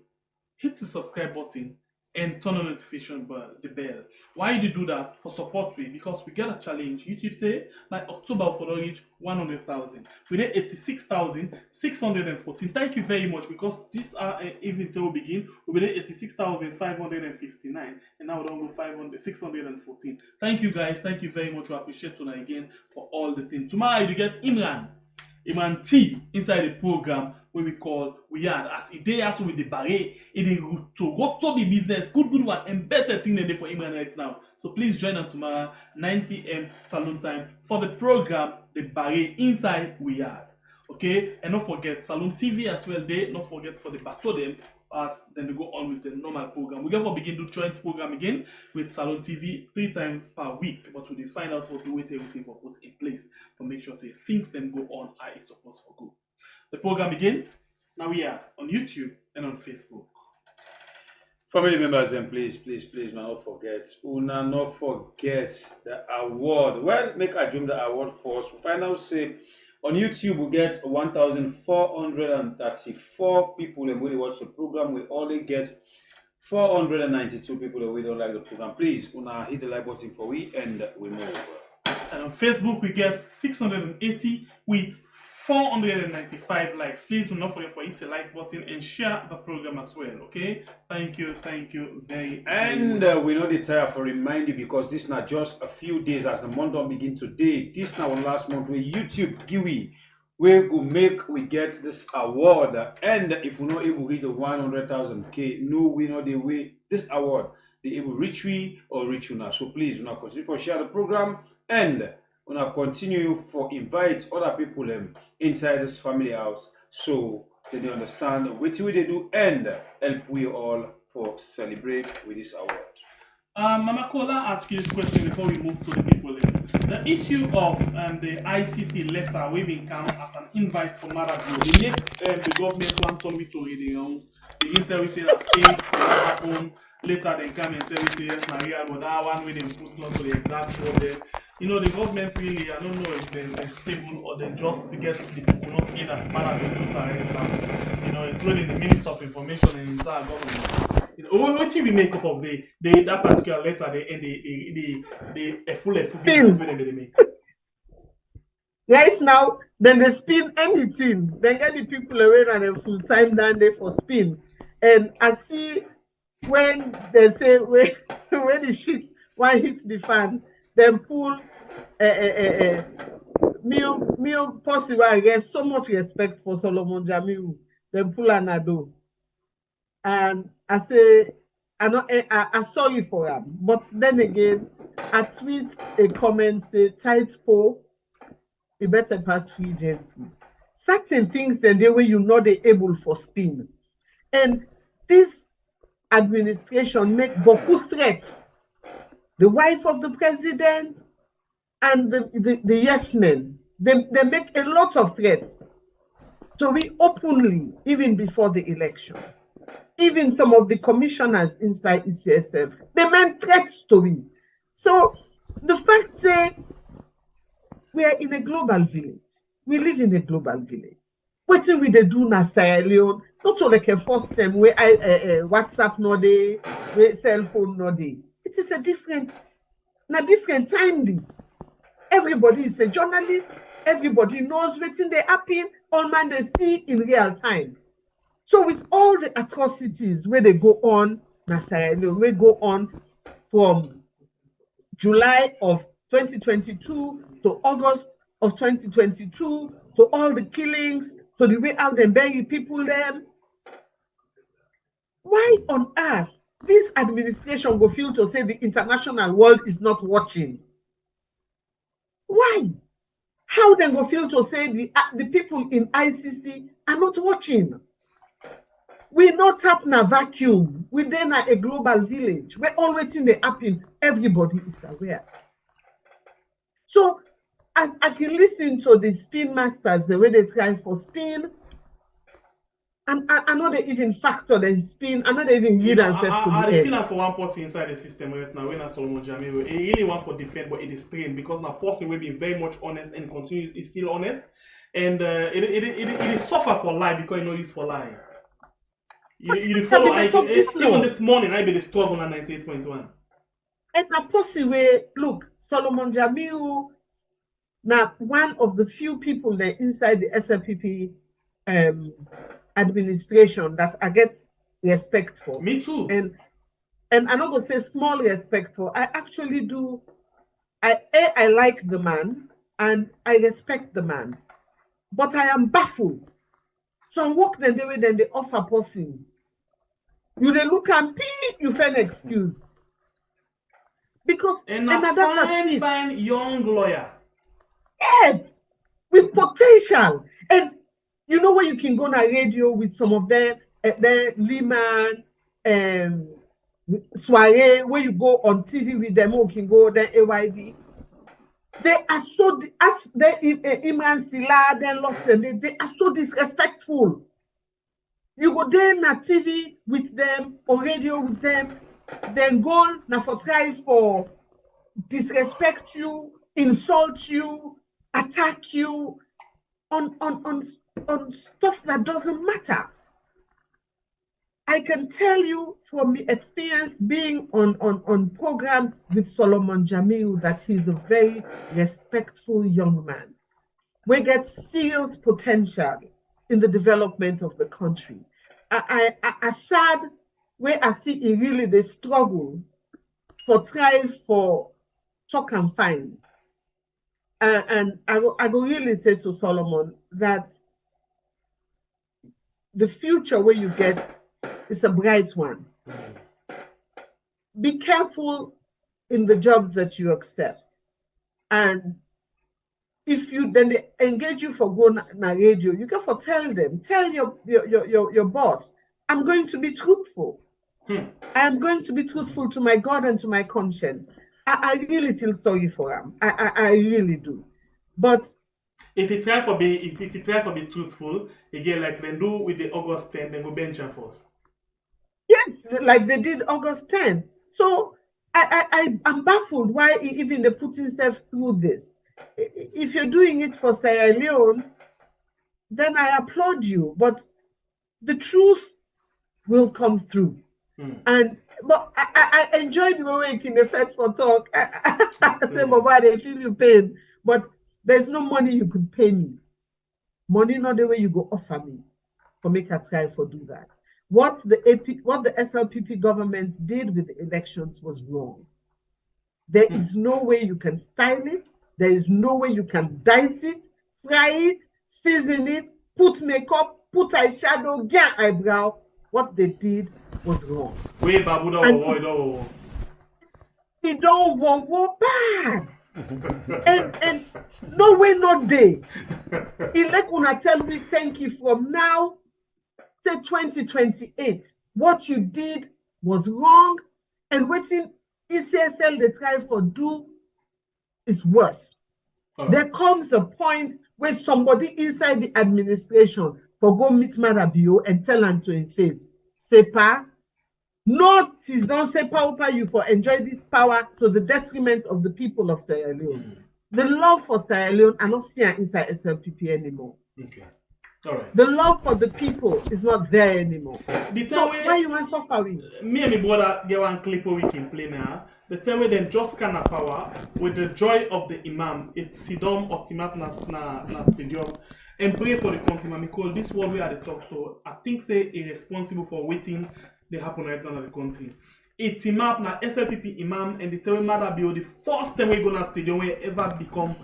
hit the subscribe button and turn on notification bell, the bell. Why you do that? For support we, because we get a challenge. YouTube say like October for the reach 100,000. We need 86,614. Thank you very much, because this even till we begin, we need 86,559, and now we don't go 614. Thank you guys. Thank you very much. We appreciate tonight again for all the things. Tomorrow you get Imran T inside the program where we call We Are as a day as with the barrier in the route to go to the business, good one, and better thing than they for Imran right now. So please join us tomorrow 9 p.m. Salon time for the program The Barrier inside We Are. Okay, and don't forget Salon TV as well. They don't forget for the Bato them as then they go on with the normal program. We therefore begin to joint program again with Salon TV 3 times per week, but we find out what the way everything for put in place to make sure say things then go on are it's supposed for good. The program again now we are on YouTube and on Facebook. Family members, then please, man, not forget. Una not forget the award. Well, make a dream the award for us. We find out say on YouTube we get 1,434 people and we watch the program. We only get 492 people that we don't like the program. Please, una hit the like button for we and we move. And on Facebook we get 680 with 495 likes. Please do not forget to hit the like button and share the program as well. Okay, thank you very much. And we know the time for remind you, because this not just a few days as the month don't begin today. This now last month we YouTube giveaway we get this award, and if we not able to reach the 100,000K, no, we know the way this award they able reach we or reach you now. So please do not consider for share the program, and we now continue for invite other people inside this family house so they understand what we they do and help we all for celebrate with this award. Mama Kola asked you this question before we move to the people. The issue of the ICC letter we been count as an invite for Marabu. They make the government want to me to read the interview say that what happened. Later they come and tell you say yes, Maria, but that one when they put on to the exact order. You know, the government really, I don't know if they're stable or they just to get the people not in as Marabu to direct now. You know, including the Minister of Information and entire government. You know, what we make up of that particular letter, the full business when they make. Right now, then they spin anything. They get the people away and a full time down there for spin. And I see when they say when the shit one hits the fan, then pull me possible. I get so much respect for Solomon Jamiu. Then pull another. And I say, I saw you for him. But then again, I tweet a comment say, tight po, you better pass free gently. Certain things then the way you know they able for spin. And this administration make beaucoup threats. The wife of the president and the yes men, they make a lot of threats. So we openly, even before the elections, even some of the commissioners inside ECSF, they meant threats to me. So the fact say we are in a global village. We live in a global village. What we they do na Sierra Leone, not only like a first time where WhatsApp no day, where cell phone no day. It is a different time this. Everybody is a journalist, everybody knows what's in the happen, all man they see in real time. So with all the atrocities where they go on, we go on from July of 2022 to August of 2022 to all the killings, to the way out they bury people them. Why on earth this administration will feel to say the international world is not watching? Why? How then go feel to say the people in ICC are not watching? We not tap na vacuum. We then are a global village. We're all waiting the happen. Everybody is aware. So as I can listen to the spin masters, the way they try for spin, and I know they even factor the spin, I know they even read and stuff to the I end. feel like for one person inside the system right now, when I Solomon Jamiu, he really want for defend, but it is strained because now person will be very much honest and continue is still honest, and it is suffer for lie because you know it's for lie. You follow even this morning I be the struggle on 98.1. And a person where look, Solomon Jamiu, now one of the few people there inside the SLPP administration that I get respect for. Me too. And I'm not gonna say small respect for. I actually do. I like the man and I respect the man, but I am baffled. Some work then they offer person. You they look and you find an excuse because and a fine young lawyer. Yes, with potential. And you know where you can go on a radio with some of them, Lehman, Soiree, where you go on TV with them, or you can go then AYV. They are so, as Imran Sila, then Lawson, they are so disrespectful. You go there on TV with them, or radio with them, then go now for try for disrespect you, insult you, attack you on stuff that doesn't matter. I can tell you from the experience being on programs with Solomon Jamiu that he's a very respectful young man. We get serious potential in the development of the country. I sad where I see he really they struggle for try for talk and find. And I will really say to Solomon that the future where you get is a bright one. Be careful in the jobs that you accept. And if you then they engage you for go na radio, you can tell them, tell your boss, I'm going to be truthful. I am going to be truthful to my God and to my conscience. I really feel sorry for him. I really do. But if you try for be truthful, again like they do with the August 10, then go bench and force. Yes, like they did August 10. So I'm baffled why even they put himself through this. If you're doing it for Sierra Leone, then I applaud you. But the truth will come through. But I enjoyed the way in the Fed for talk. I say, Baba, they feel you pain, but there's no money you could pay me. Money not the way you go offer me for make a try for do that. What the SLPP government did with the elections was wrong. There is no way you can style it. There is no way you can dice it, fry it, season it, put makeup, put eyeshadow, get eyebrow. What they did was wrong. It don't want bad. and no way, no day. Elect una tell me thank you from now to 2028. What you did was wrong, and waiting ECSL they try for do is worse. There comes a point where somebody inside the administration for go meet Marabio and tell him to his face, Sepa, not is don't say power you for enjoy this power to the detriment of the people of Sierra Leone. The love for Sierra Leone are not seen inside SLPP anymore. Okay. All right. The love for the people is not there anymore. So why you want suffering? Me and my brother get one clip we can play now. The time we then just kind of power with the joy of the imam. It's Sidom Optimat na stadium and pray for the country. Man, because this one we are the talk. So I think say irresponsible for waiting they happen right now in the country. It's imam na SLPP imam and the time mother be the first time we go na stadium we ever become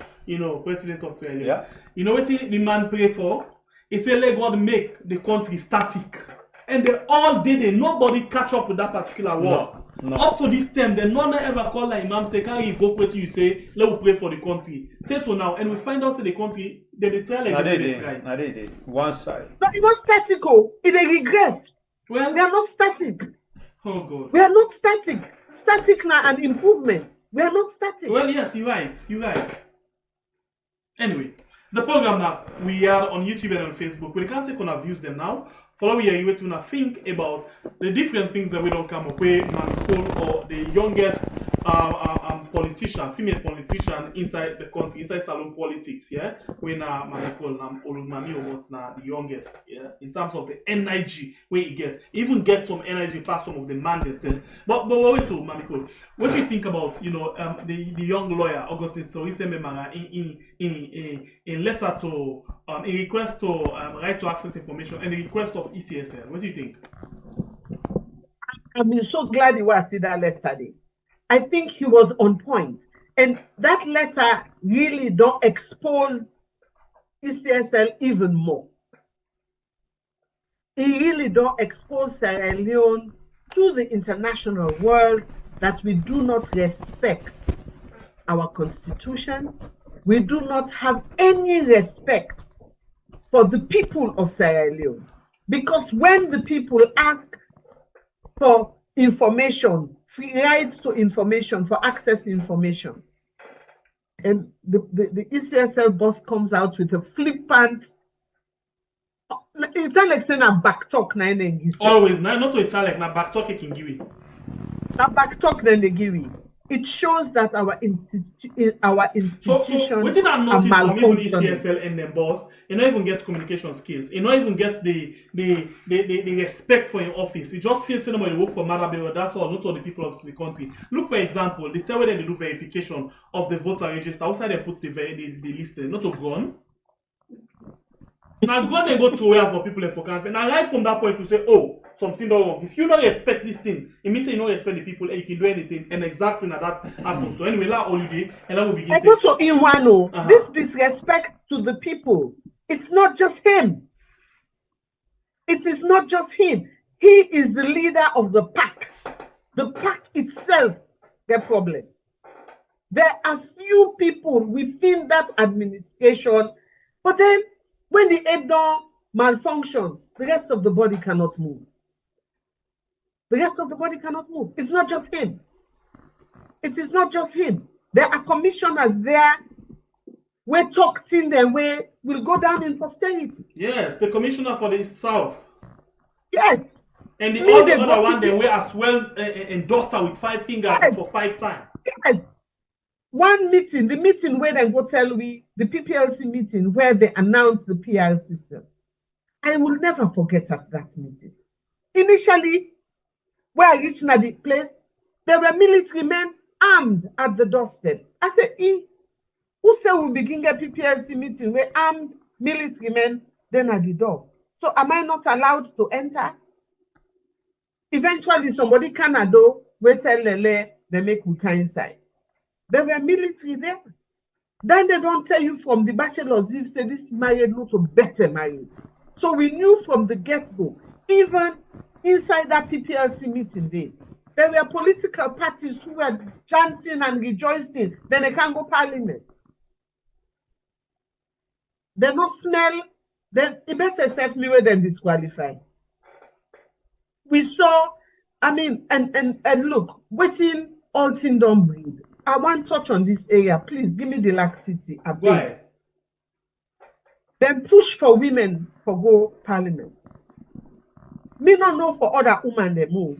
president of Sierra Leone. Yeah. You know what the man pray for? He say let God make the country static. and they all did it. Nobody catch up with that particular war. No. Up to this time, the none ever call like Imam say, can you evoke what you say, let me pray for the country. Say to now, and we find out that the country, they try like they try. Now they did. One side. But it was static, oh, it a regress. Well, We are not static. oh God. We are not static. Static now an improvement. We are not static. Well, yes, you're right. You're right. Anyway, the program now, we are on YouTube and on Facebook. We can't take on our views them now. Follow me here, you to think about the different things that we don't come up with, man, or the youngest politician, female politician inside the country, inside salon politics, yeah? When Manicol, Olumami or what's now the youngest, yeah? In terms of the energy where he gets, even get some energy past some of the mandates. But wait to Manicol, what do you think about, you know, the young lawyer, Augustine Soriseme in letter to, in request to right to access information and the request of ECSL? What do you think? I'm so glad you were see that letter today. I think he was on point. And that letter really don't expose ECSL even more. It really don't expose Sierra Leone to the international world that we do not respect our constitution. We do not have any respect for the people of Sierra Leone. Because when the people ask for information, free rights to information, for access to information, and the ECSL boss comes out with a flippant, it's not like saying a back talk. Always, not to Italian, na back talk can give it. A back talk then they give it. It shows that our institutions so within that notice are from even malfunctioning. ECSL and them boss, you don't even get communication skills. You don't even get the respect for your office. You just feel cinema you work for Marabero, that's all, not all the people of the country. Look, for example, the time when they do verification of the voter register, outside they put the list there, not to gun. Now go and go to where for people for country. Now right from that point to say, oh, something don't wrong. If you don't respect this thing, it means you don't respect the people and you can do anything and exact thing that happens. So anyway, that holiday and that will begin. And also in Wano, this disrespect to the people, it's not just him. It is not just him. He is the leader of the pack. The pack itself, the problem. There are few people within that administration, but then when the head don't malfunction, the rest of the body cannot move. The rest of the body cannot move. It's not just him. It is not just him. There are commissioners there where talked in them where will go down in posterity. Yes, the commissioner for the South. Yes. And the other one, they were as well endorsed her with 5 fingers for 5 times. Yes. One meeting, the meeting where they go tell we, the PPLC meeting where they announced the PR system. I will never forget that meeting. Initially, where I reached the place, there were military men armed at the doorstep. I said, who said we begin a PPLC meeting where armed military men then at the door? So am I not allowed to enter? Eventually, somebody can do, we tell Lele, they make we come inside. There were military there. Then they don't tell you from the bachelor's if say this married not to better married. So we knew from the get-go, even inside that PPLC meeting day, there were political parties who were dancing and rejoicing, then they can't go parliament. They no smell, then it better self me where them disqualify. We saw, I mean, and look, waiting all thing don't breed. I want to touch on this area. Please give me the laxity. Why? Then push for women for go parliament. Me not know for other women they move.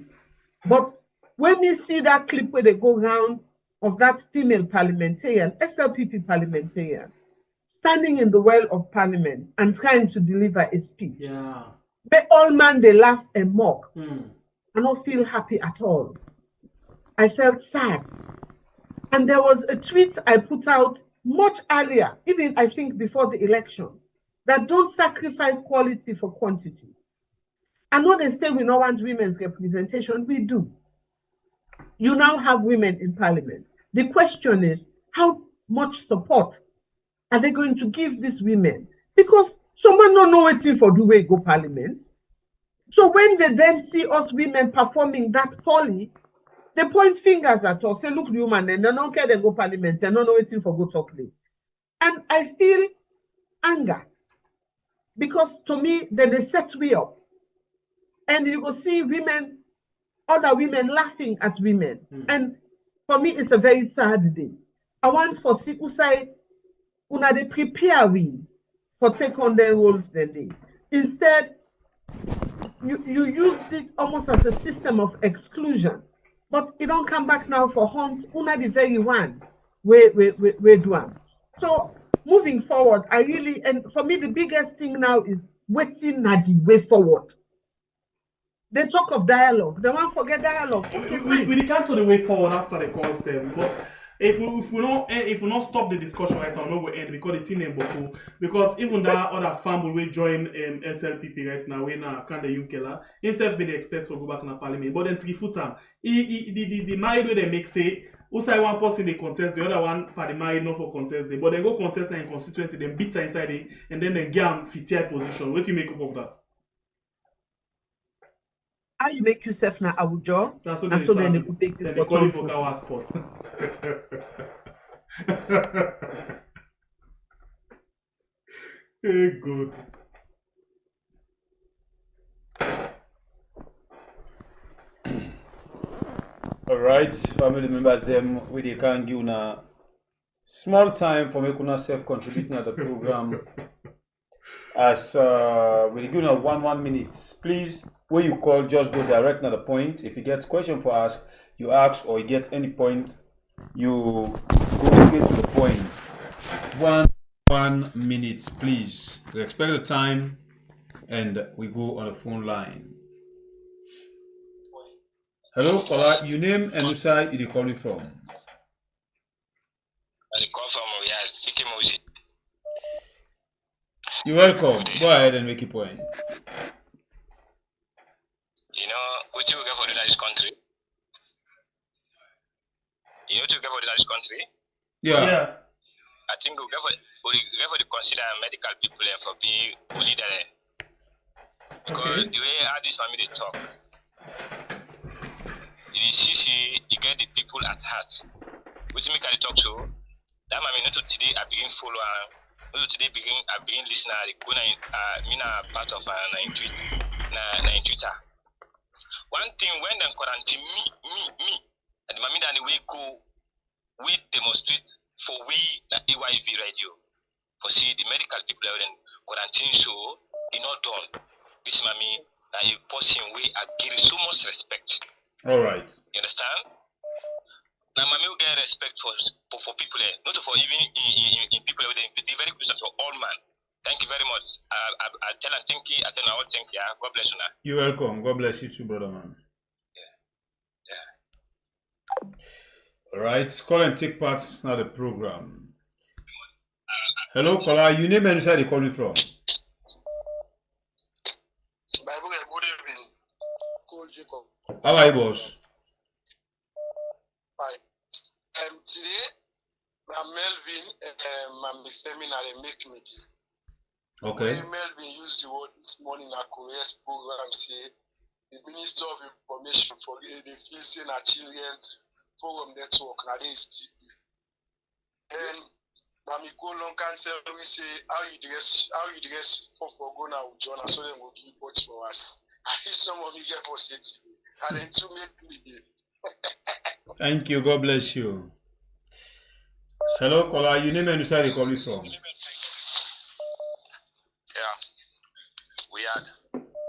But when we see that clip where they go round of that female parliamentarian, SLPP parliamentarian, standing in the well of parliament and trying to deliver a speech. Yeah. But all man they laugh and mock. I don't feel happy at all. I felt sad. And there was a tweet I put out much earlier, even I think before the elections, that don't sacrifice quality for quantity. I know they say we don't want women's representation. We do. You now have women in parliament. The question is, how much support are they going to give these women? Because someone don't know what's in for do we go parliament. So when they then see us women performing that poorly, they point fingers at us, say, look, the woman, and they don't care, they go parliament, they don't know waiting for go talk late. And I feel anger, because to me, then they set we up. And you go see women, other women laughing at women. And for me, it's a very sad day. I want for see who say, una they prepare we for take on their roles then day. Instead, you used it almost as a system of exclusion. But it don't come back now for hunt, una the very one we do am. So moving forward, I really, and for me, the biggest thing now is waiting at the way forward. They talk of dialogue. They won't forget dialogue. Okay, we can't to the way forward after the calls them, but if we not stop the discussion right now, no will end because the thing Boku. Because even that other family will join SLPP right now, we now can the UK instead be the experts for go back in the parliament. But then three foot time, the married way they make say also one person they contest, the other one for the married not for contest they, but they go contest in constituency, then beat her inside it, and then they get them 50th position. What do you make up of that? How you make yourself now Abuja, That's and so then they could take then this they call it for for our spot. Hey, good. All right, family members, them we can give una small time for making us self contributing at the program. As we give una 1 minute, please. When you call, just go direct to the point. If you get question for us, you ask, or you get any point, you go straight to the point. 1 minute, please. We expect the time, and we go on the phone line. Hello, caller. Your name and which side you calling from? I call from speaking Moses. You're welcome. Go ahead and make your point. You know, what you get for this country? You know what you get for this country? Yeah. I think we get for the consider medical people for being leader. Because the way how this family they talk, you get the people at heart. Which make I talk to that mommy not today I begin follow not today I begin listener part of in Twitter. One thing when them quarantine me and the mommy that we go we demonstrate for we the AYV radio for see the medical people in quarantine so it not done. This mommy a person we are give so much respect. All right. You understand? Now, mommy will get respect for people, not for even in people, they very close to all man. Thank you very much. I tell and thank you. I tell all thank you. God bless you now. You're welcome. God bless you too, brother man. Yeah. All right. Call and take part now the program. Hello, caller. Your name and which side you calling from? Good evening. Cool, Jacob. How are you, boss? Hi. Today, I'm Melvin and my FEMI they make me. Okay. When Melvin used the word this morning at Korea's program, say the Minister of Information for the Facing Children's Forum Network, now they is TV. And Mami go long can tell we say how you dress for go now with John, so they will give reports for us. I think some of you get for it. And then to make me. Thank you. God bless you. Hello, caller. Your name and which side you calling from? Yeah. We had.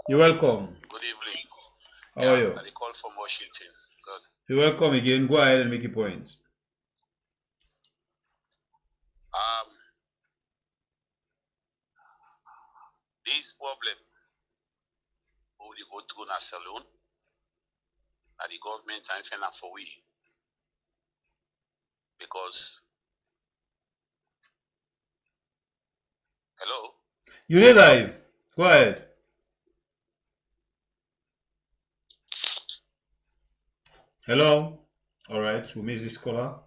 You're welcome. Good evening. How are you? I call from Washington. Good. You're welcome again. Go ahead and make your point. This problem will go through na salon at the government and finna for we because hello. You're live. Go ahead. Hello. All right. We'll miss this caller.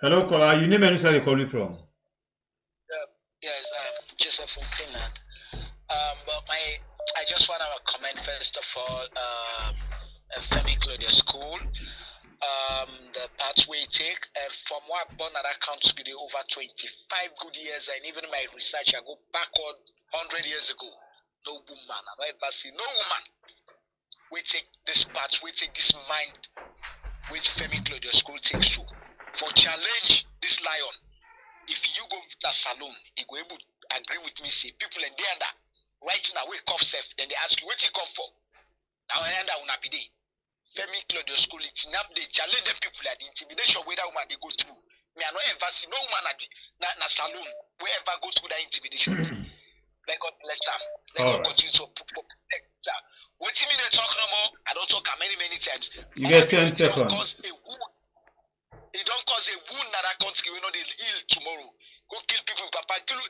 Hello, caller. Your name and which side you calling from? Yes, I'm Joseph from Finland. But my I just want to comment first of all, FEMI Claudius-COLE, the pathway take, and from what I've done at that country over 25 good years, and even my research, I go backward 100 years ago. No woman, I don't ever see no woman. We take this path, we take this mind, which FEMI Claudius-COLE takes through. For challenge this lion, if you go to the salon, you go able to agree with me, say people in there that right now we cough self, then they ask you what you come for. Now I end up on a bidet. FEMI Claudius-COLE, it's not they challenge them people at the intimidation where that woman they go through. Me I no ever see no woman at the salon where ever go through that intimidation. Let God bless them. Let God continue to protect them. What you mean they talk no more? I don't talk many times. You get 10 seconds. It don't cause a wound that I country, we know they'll heal tomorrow. Go kill people in Papa, kill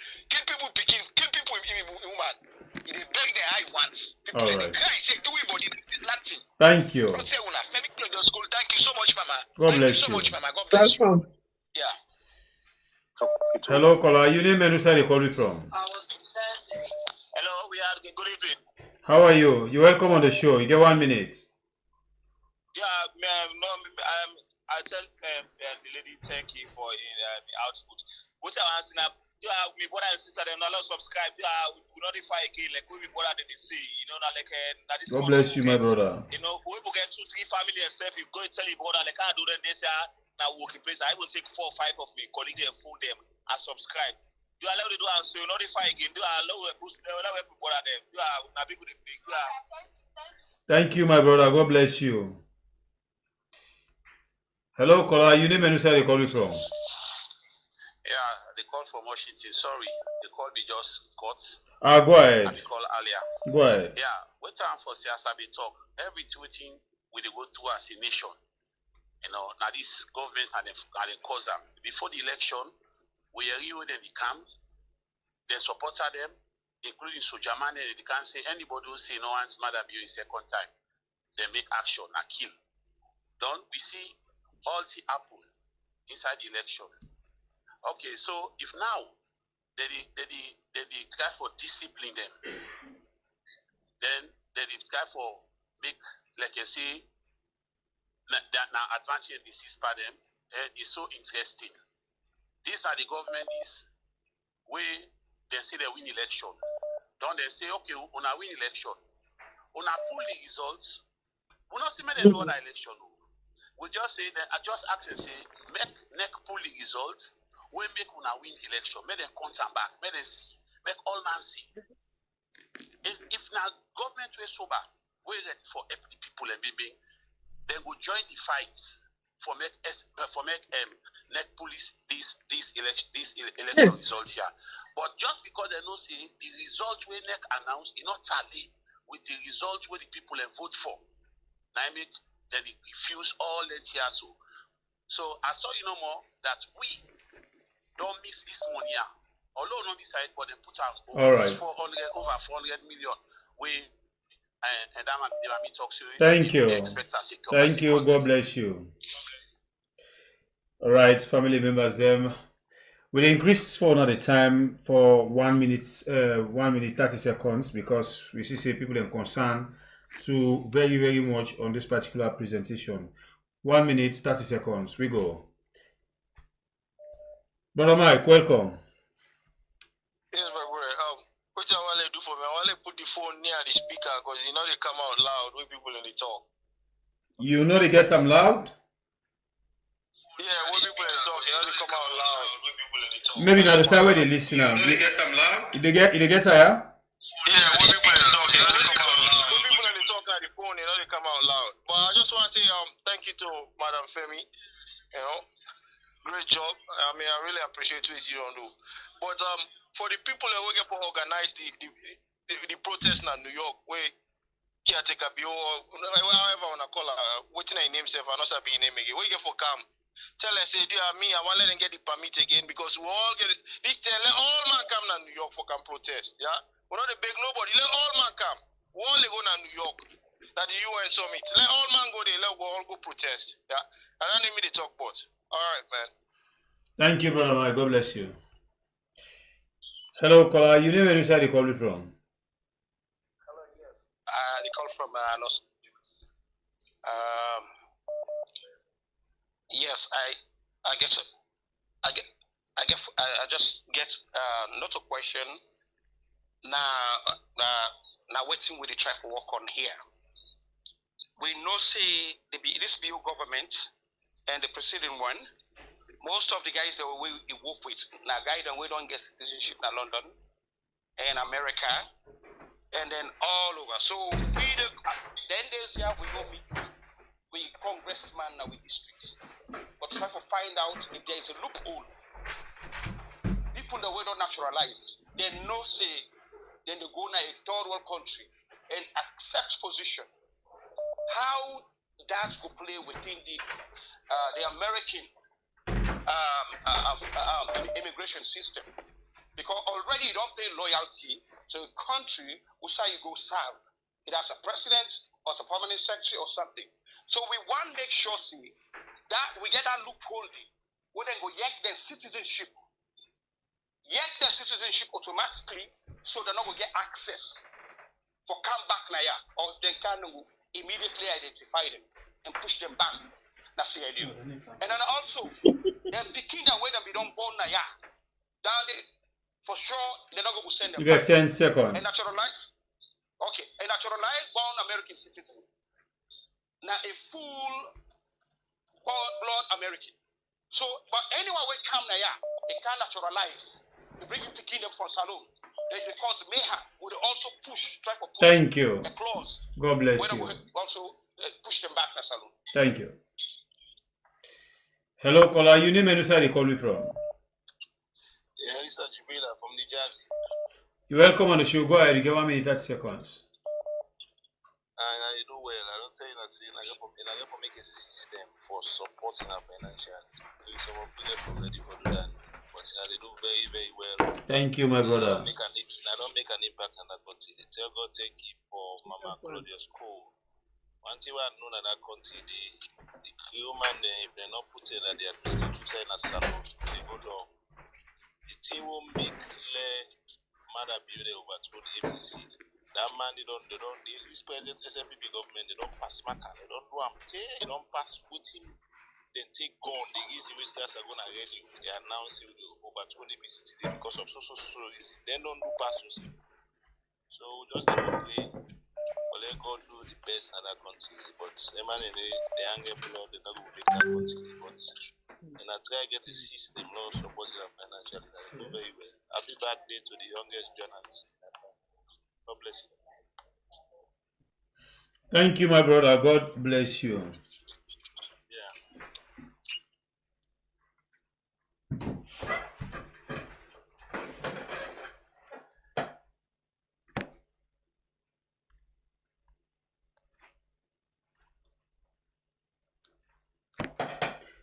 people picking, kill people in woman. They beg their eye once. People in the cry, say, do we body Latin. Thank you. Thank you so much, Mama. God bless you. So much, Mama. God bless you. Yeah. Hello, caller. Your name and where you calling from? Hello, we are good evening. How are you? You're welcome on the show. You get 1 minute. Yeah, I tell the lady thank you for the output. What I answer now, my brother and sister, they not subscribe. We notify again, like we brother they see, you know, like that is. God bless you, my brother. You know, we will get 2, 3 family and stuff. You go and tell your brother, like I do then this now working place. I will take 4 or 5 of me, colleagues and phone them and subscribe. You allow to do and so notify again. Do allow boost allow people them. You are not big with the big. Thank you, my brother. God bless you. Hello, caller. Your name and where you calling from? Yeah, they call from Washington. Sorry, the call be just cut. Go ahead. I call earlier. Go ahead. Yeah, what time for Siasabi talk? Every tweeting we dey go through as a nation. You know, now this government and the cause them. Before the election, we are here when they come. They supported them, including Sojamane. They can't say anybody who say no one's mother be in second time. They make action, a kill. Don't we see all the happen inside the election? Okay, so if now they try for discipline them, then they try for make like I say that now advantage and disease by them, it's so interesting. These are the government is where they say they win election. Don't they say okay, on a win election, on a pull the results, we not see many other election. We just say that I just ask and say make neck pull the results. We make una win election, make them come back, make them see, make all man see. If now government we sober, we ready for help the people and maybe they will join the fight for make net police this election results here. But just because they know say the result we neck announced is not tally with the result where the people vote for. Now I make then they refuse all that here so I saw you know more that we don't miss this money. Although not decide, but they put out over 400 million. We and that man talks to you. Thank you. Thank you. God bless you. All right, family members. Them we'll increase for another time for 1 minute, 1 minute 30 seconds because we see people in concern to very much on this particular presentation. 1 minute 30 seconds. We go. Brother Mike, welcome. Yes, my brother. What I want to do for me, I want to put the phone near the speaker because you know they come out loud when people in the talk. You know they get them loud? Yeah, when people in the talk, you know they come out loud when people in the talk. Maybe not the side where they listen now. You know they get them loud? They get higher? Yeah, when people in the talk, you know they come out loud. When people in the talk on the phone, you know they come out loud. But I just want to say thank you to Madam Femi. You know. Great job. I mean, I really appreciate what you don't do. But for the people that work for organize the protest in New York, where caretaker be however I want to call her, what's her name? Self, I not say name again. We get for come. Tell us, say, dear me, I want to let them get the permit again because we all get it. This tell let all man come to New York for come protest. Yeah, we not the beg nobody. Let all man come. We all go to New York. That the UN summit. Let all man go there. Let we all go protest. Yeah, I don't need me to talk about. All right, man. Thank you, brother Mike. God bless you. Hello, caller. You name and where you calling from? Hello, from Los Angeles. Yes, I just get not a question. Now waiting with the try to work on here. We know say this BU government and the preceding one, most of the guys that we work with now guys that we don't get citizenship in London and America and then all over. So then there's here we go meet with congressman now with districts. But try to find out if there is a loophole. People that we don't naturalize, they know say then they go to a third world country and accept position. How that could play within the American immigration system, because already you don't pay loyalty to a country who say you go serve, it as a president or as a permanent secretary or something. So we want to make sure see that we get that loophole. We then go yank their citizenship automatically, so they're not going to get access for come back now, or if they can immediately identify them and push them back. That's the idea. And then also, they're picking the way that we don't born now. Down there, for sure, they're not going to send them. You get 10 seconds. A naturalized born American citizen. Now a full blood American. So, but anyone will come now, they can naturalize. They bring him to kingdom from Salon. Then because Mayhem would also try to push Thank you. a clause. God bless you. Also push them back to Salon. Thank you. Hello, caller. Your name and where you calling from? Yeah, Mr. Jibila from New Jersey. You're welcome on the show. Go ahead. You get 1 minute 30 seconds. And I do well. I don't tell you that I got to make a system for supporting our financial. Some of people already for that. But they do very, very well. Thank you, my brother. I don't make an impact on that country. They tell God thank you for Mama CLAUDIUS-COLE. One thing I know that country, the human, if they're not put in that they are distributed in a salon, they go down. The team will make mother building over to the FCC. That man, this present SMPP government, they don't pass matter, they don't do they don't pass with him. Then take gun, they use the whistles are going to arrest you. They announce you over to the BCT because of so reason. They don't do pass with. So just pray, but let God do the best in that country. But the man in the anger blood, they're not going to make that country. But and I try to get the system law supported financially. That do very well. Happy birthday to the youngest journalist. God bless you. Thank you, my brother. God bless you.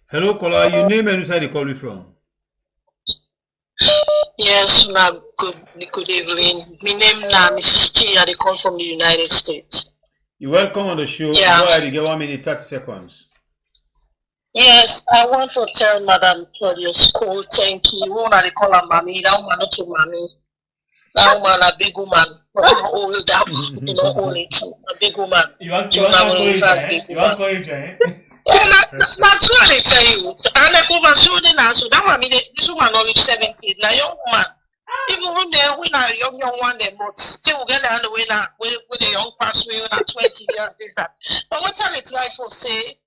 Hello, caller. Your name and where you calling from? Yes, ma'am. Good evening. My name is Mrs. T. I call from the United States. You're welcome on the show. Yeah. Go ahead. You get 1 minute 30 seconds. Yes, I want to tell Madam CLAUDIUS-COLE thank you. Who they call her mommy? That woman not to mommy. That woman a big woman. Not old that old it. A big woman. You want to call it, That's what I tell you. And like over so that one this woman not reach 70. Like young woman. Even when they a young one, they but still get the other way now with a young person when 20 years this that. But what I try for say,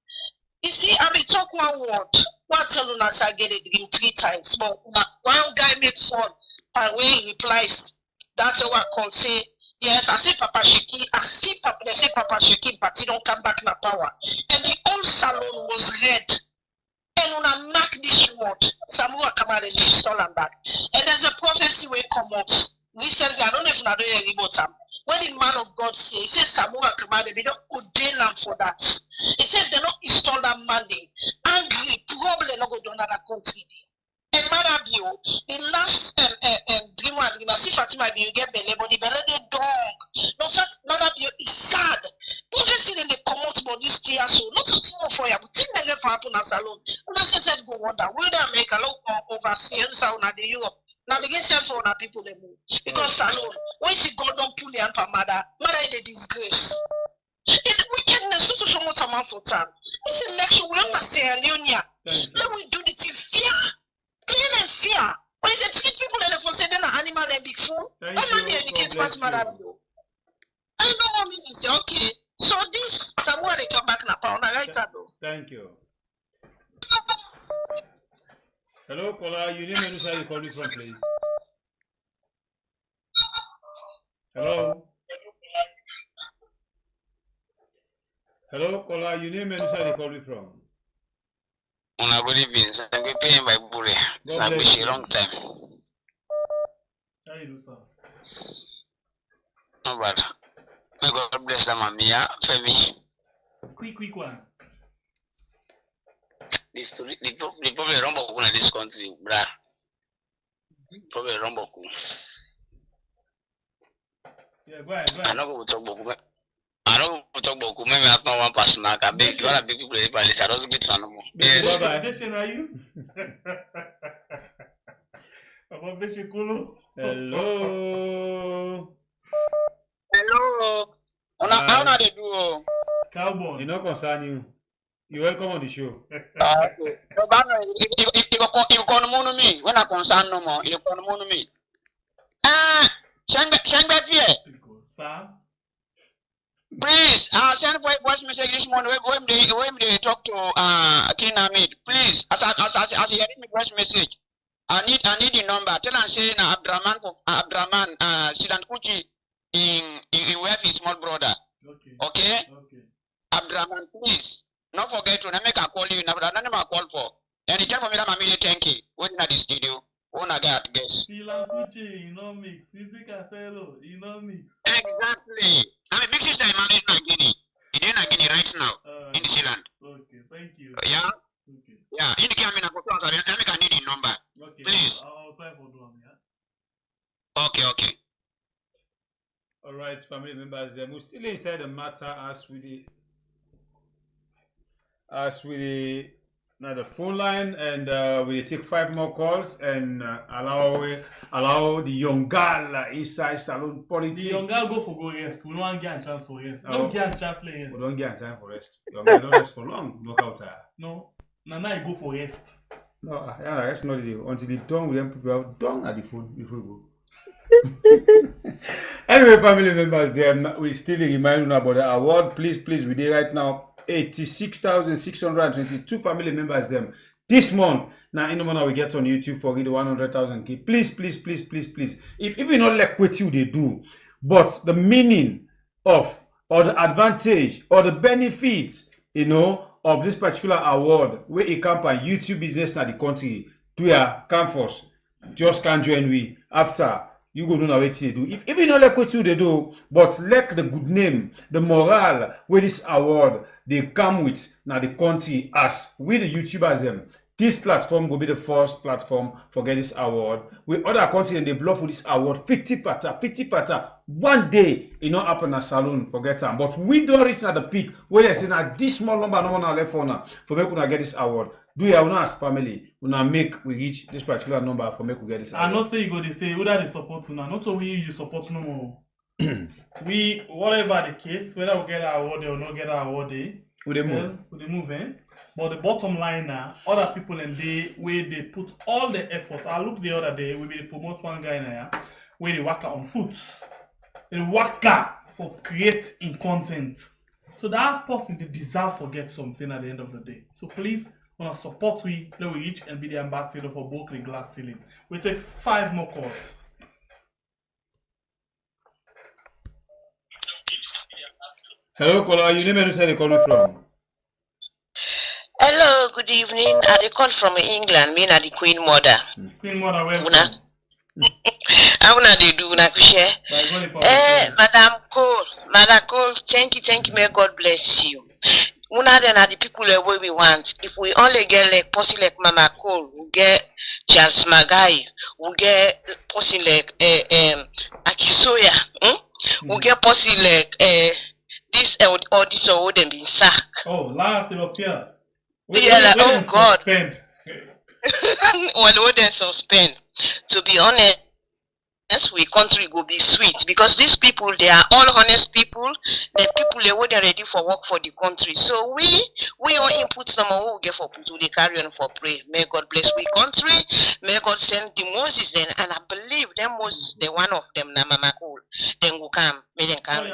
you see, I be talk one word. What tell you I get a dream 3 times. But one guy make fun and when he replies, that's what I call say. Yes, I say Papa Shiki, they say Papa Shiki, but he don't come back na power. And the whole salon was red. And when I mark this word, Samuel come out and install them back. And there's a prophecy will come out. Recently, I don't know if I know any about them. When the man of God say, he says Samuel come out, they don't ordain them for that. He said they don't install that Monday. Angry, probably not go down that country. And Madam Bio, the last dream I see Fatima Bio get belly, but the belly they dog. No, fact, Madam Bio is sad. Prophecy then they come out about this year, so not to for you, but things never happen in salon. When I say go wonder, where they make a lot overseas, so now the Europe. Now begin send for our people they move. Because salon, when she God don't pull the hand for mother is a disgrace. It's wickedness. So much amount for time. This election, we understand, Leonia. Let we do the thing fair, clean and fair. When they treat people like for saying they're an animal, they're big fool. I'm not the educated person, I don't know what means. Say, okay. So this, somewhere they come back now. I like that though. Thank you. Hello, caller. You name and where you calling from, please. Hello. Hello, caller. You name and where you calling from. Una good evening. I'm going to pay my bully. It's a long time. How you do, sir? No bad. May God bless them, Mia, Femi. Quick one. The problem rumble in this country, bruh. Problem rumble. Yeah, go ahead. I know we talk about. I know we talk about. Maybe I have one person. I can big. You want to big people? I don't get to know. Yes. Bye-bye. Are you? Hello. Hello. How do they do? Cowboy. You know concern you. You're welcome on the show. Okay. You can't me when I concern no more. You can't me. Send back here. Sir. Please, send for a voice message this morning when they talk to King Hamid. Please, as you hear me voice message, I need the number. Tell and say Abdraman Sidan Kuchi in where his small brother. Okay? Abdraman, please. Don't forget to make a call you. Now that I call for. And it's time for me to make thank you. When at the studio, when I got guess. Sidan Kuchi, you know mix. Physical fellow, you know mix. Exactly. I'm a big sister in Guinea. In Guinea right now. In the Zealand. Okay, thank you. Yeah? Okay. Yeah, in the camera, I need the number. Okay. Please. I'll try for them, yeah? Okay. All right, family members, we're still inside the matter as with the phone line, and we take 5 more calls and allow the young girl inside salon politics. The young girl go rest. We don't get a chance for rest. Don't get a chance for rest. We don't get time for rest. Young girl don't rest for long. Look out there. No. Now you go for rest. No, yeah, that's not the deal. Until the done with them, people are done at the phone before we go. Anyway, family members, we still remind you about the award. Please, we did right now 86,622 family members them this month. Now in the morning we get on YouTube for the 100,000 key. Please. If you not like what you they do, but the meaning of or the advantage or the benefits, of this particular award, where a company YouTube business na the country to your campus just can't join we after. You go know what they do. If you not like what you they do, but like the good name, the morale where this award they come with now the country as with the YouTubers them. This platform will be the first platform for get this award. With other countries and they blow for this award 50 pata. One day it not happen at saloon forget them. But we don't reach at the peak where they say now this small number no one left for now for make we get this award. Do you have as family make we reach this particular number for make we get this award? I not say you go to say whether they support you now. Not so you support no more. We whatever the case, whether we get our award or not get our award, we move. But the bottom line now, other people in the way they put all the efforts. I look the other day, we will promote one guy now where they work on foot. They work for creating content. So that person they deserve to get something at the end of the day. So please, wanna support we, let we reach and be the ambassador for Berkeley Glass Ceiling. We take 5 more calls. Hello, caller. You name and where you calling from? Hello, good evening. I call from England. Me na the Queen Mother. Queen Mother, welcome. How na they do na share? Madam Cole, thank you. May God bless you. Una then are the people the way we want. If we only get like person like Mama Cole, we get Charles Magai, we get person like Akisoya, we get person like this or this or them been sacked. Oh, Lat appears. Yeah, oh God. Well, what they suspend. To be honest, we country go be sweet because these people they are all honest people. The people they were ready for work for the country. So we all input number we get for put they carry on for pray. May God bless we country. May God send the Moses then, and I believe them Moses, the one of them na Mama Cool. Then will come. May them come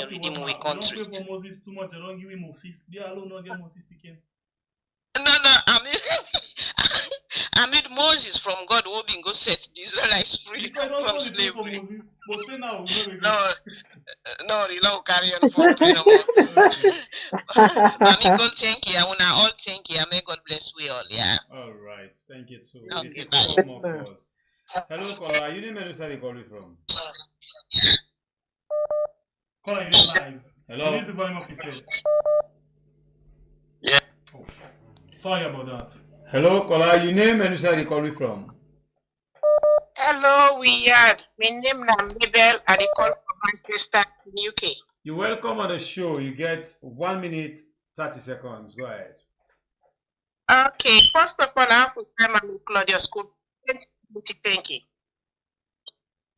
redeem we country. Don't pray for Moses too much. I don't give him Moses. They alone not get Moses again. No, I need Moses from God who been go set the Israelites free from slavery. No, the law carry on for free no more. I go thank you. I wanna all thank you. May God bless we all. Yeah. All right. Thank you too. Okay, Four more calls. Hello, caller. You didn't mention where you call from. Caller, you didn't live. Hello. Release the volume of his set. Yeah. Oh. Sorry about that. Hello, caller. You name and where you call from. Hello, we are. My name is Mabel. I call from Manchester, UK. You're welcome on the show. You get 1 minute 30 seconds. Go ahead. Okay, first of all, I have to tell my CLAUDIUS-COLE. Thank you.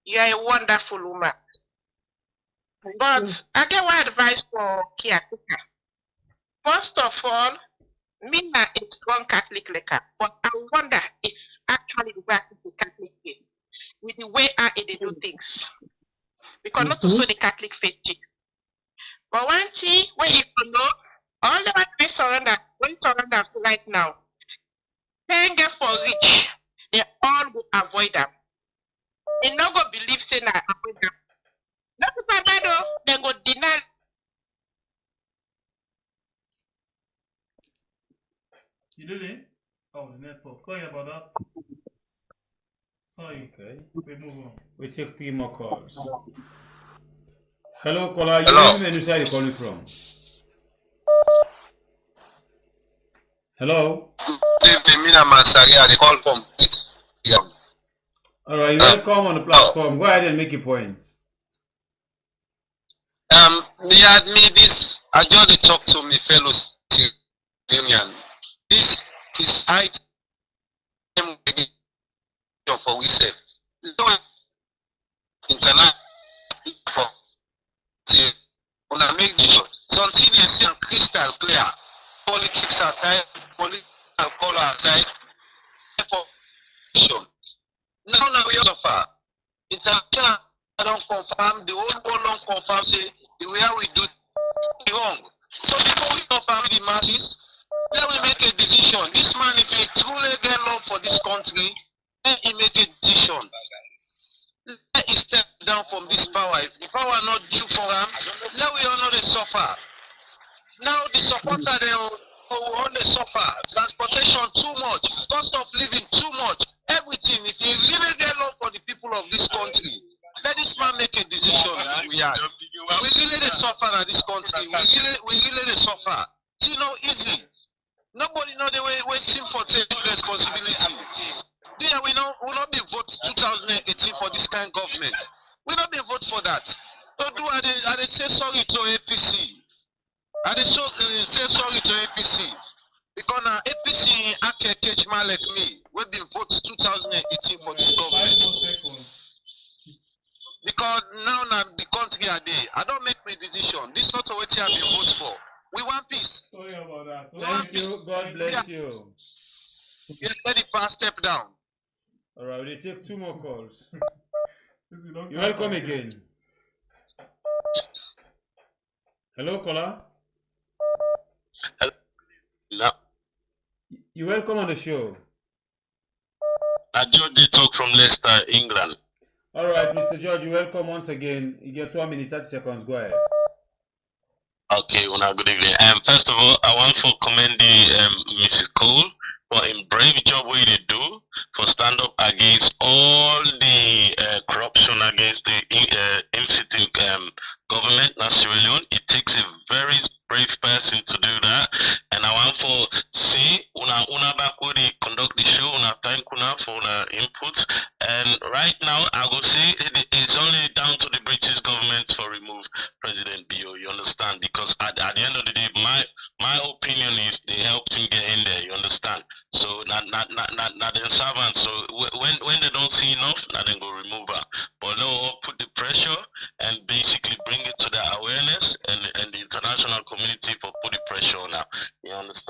You are a wonderful woman. But I get one advice for Kiakuka. First of all, me na a strong Catholic leaker, but I wonder if actually the way I think the Catholic faith, with the way they do things, because not to show the Catholic faith. But one thing when you know, all the way surrender right now, they get for rich, they all will avoid them. They not go believe say na avoid them. Not to bad though, they go deny. You did it? Oh, the network. Sorry about that. Sorry. Okay. We move on. We take 3 more calls. Hello, caller. You name and where you calling from. Hello. Good evening, Mina Mansari. I call from. All right, you're welcome on the platform. Go ahead and make your point. This. I just talk to my fellow union. This is item for we say. International for when I make this something is crystal clear. Politics aside, political color aside. Now we offer. International don't confirm, the whole world don't confirm say the way we do it wrong. So before we offer the masses, let me make a decision. This man, if he truly get love for this country, let him make a decision. Let him step down from this power. If the power not due for him, let we all know they suffer. Now the supporter they all they suffer. Transportation too much, cost of living too much, everything. If he really get love for the people of this country, let this man make a decision. We really they suffer in this country. We really they suffer. See, no easy. Nobody know the way we seem for taking responsibility. Yeah, we not be vote 2018 for this kind of government. We not be vote for that. So I say sorry to APC. I say sorry to APC. Because now APC can't catch man like me. We been vote 2018 for this government. Because now the country are there. I don't make my decision. This not what I be vote for. We want peace. Sorry about that. Thank you. God bless you. Get ready for step down. All right, we'll take 2 more calls. You're welcome again. Hello, caller. No. You're welcome on the show. I just talk from Leicester, England. All right, Mr. George, you're welcome once again. You get 1 minute 30 seconds. Go ahead. Okay, well, good evening. First of all, I want to commend Mrs. Cole for a brave job we they do for stand up against all the corruption against the institute government, not Sierra Leone. It takes a very brave person to do that, and I want to see una back where they conduct the show. Una thank una for the input, and right now I will say it's only down to the British government to remove President Bio. You understand? Because at the end of the day, my opinion is they helped him get in there. You understand? So not the servants. So when they don't see enough, now they go remove her. But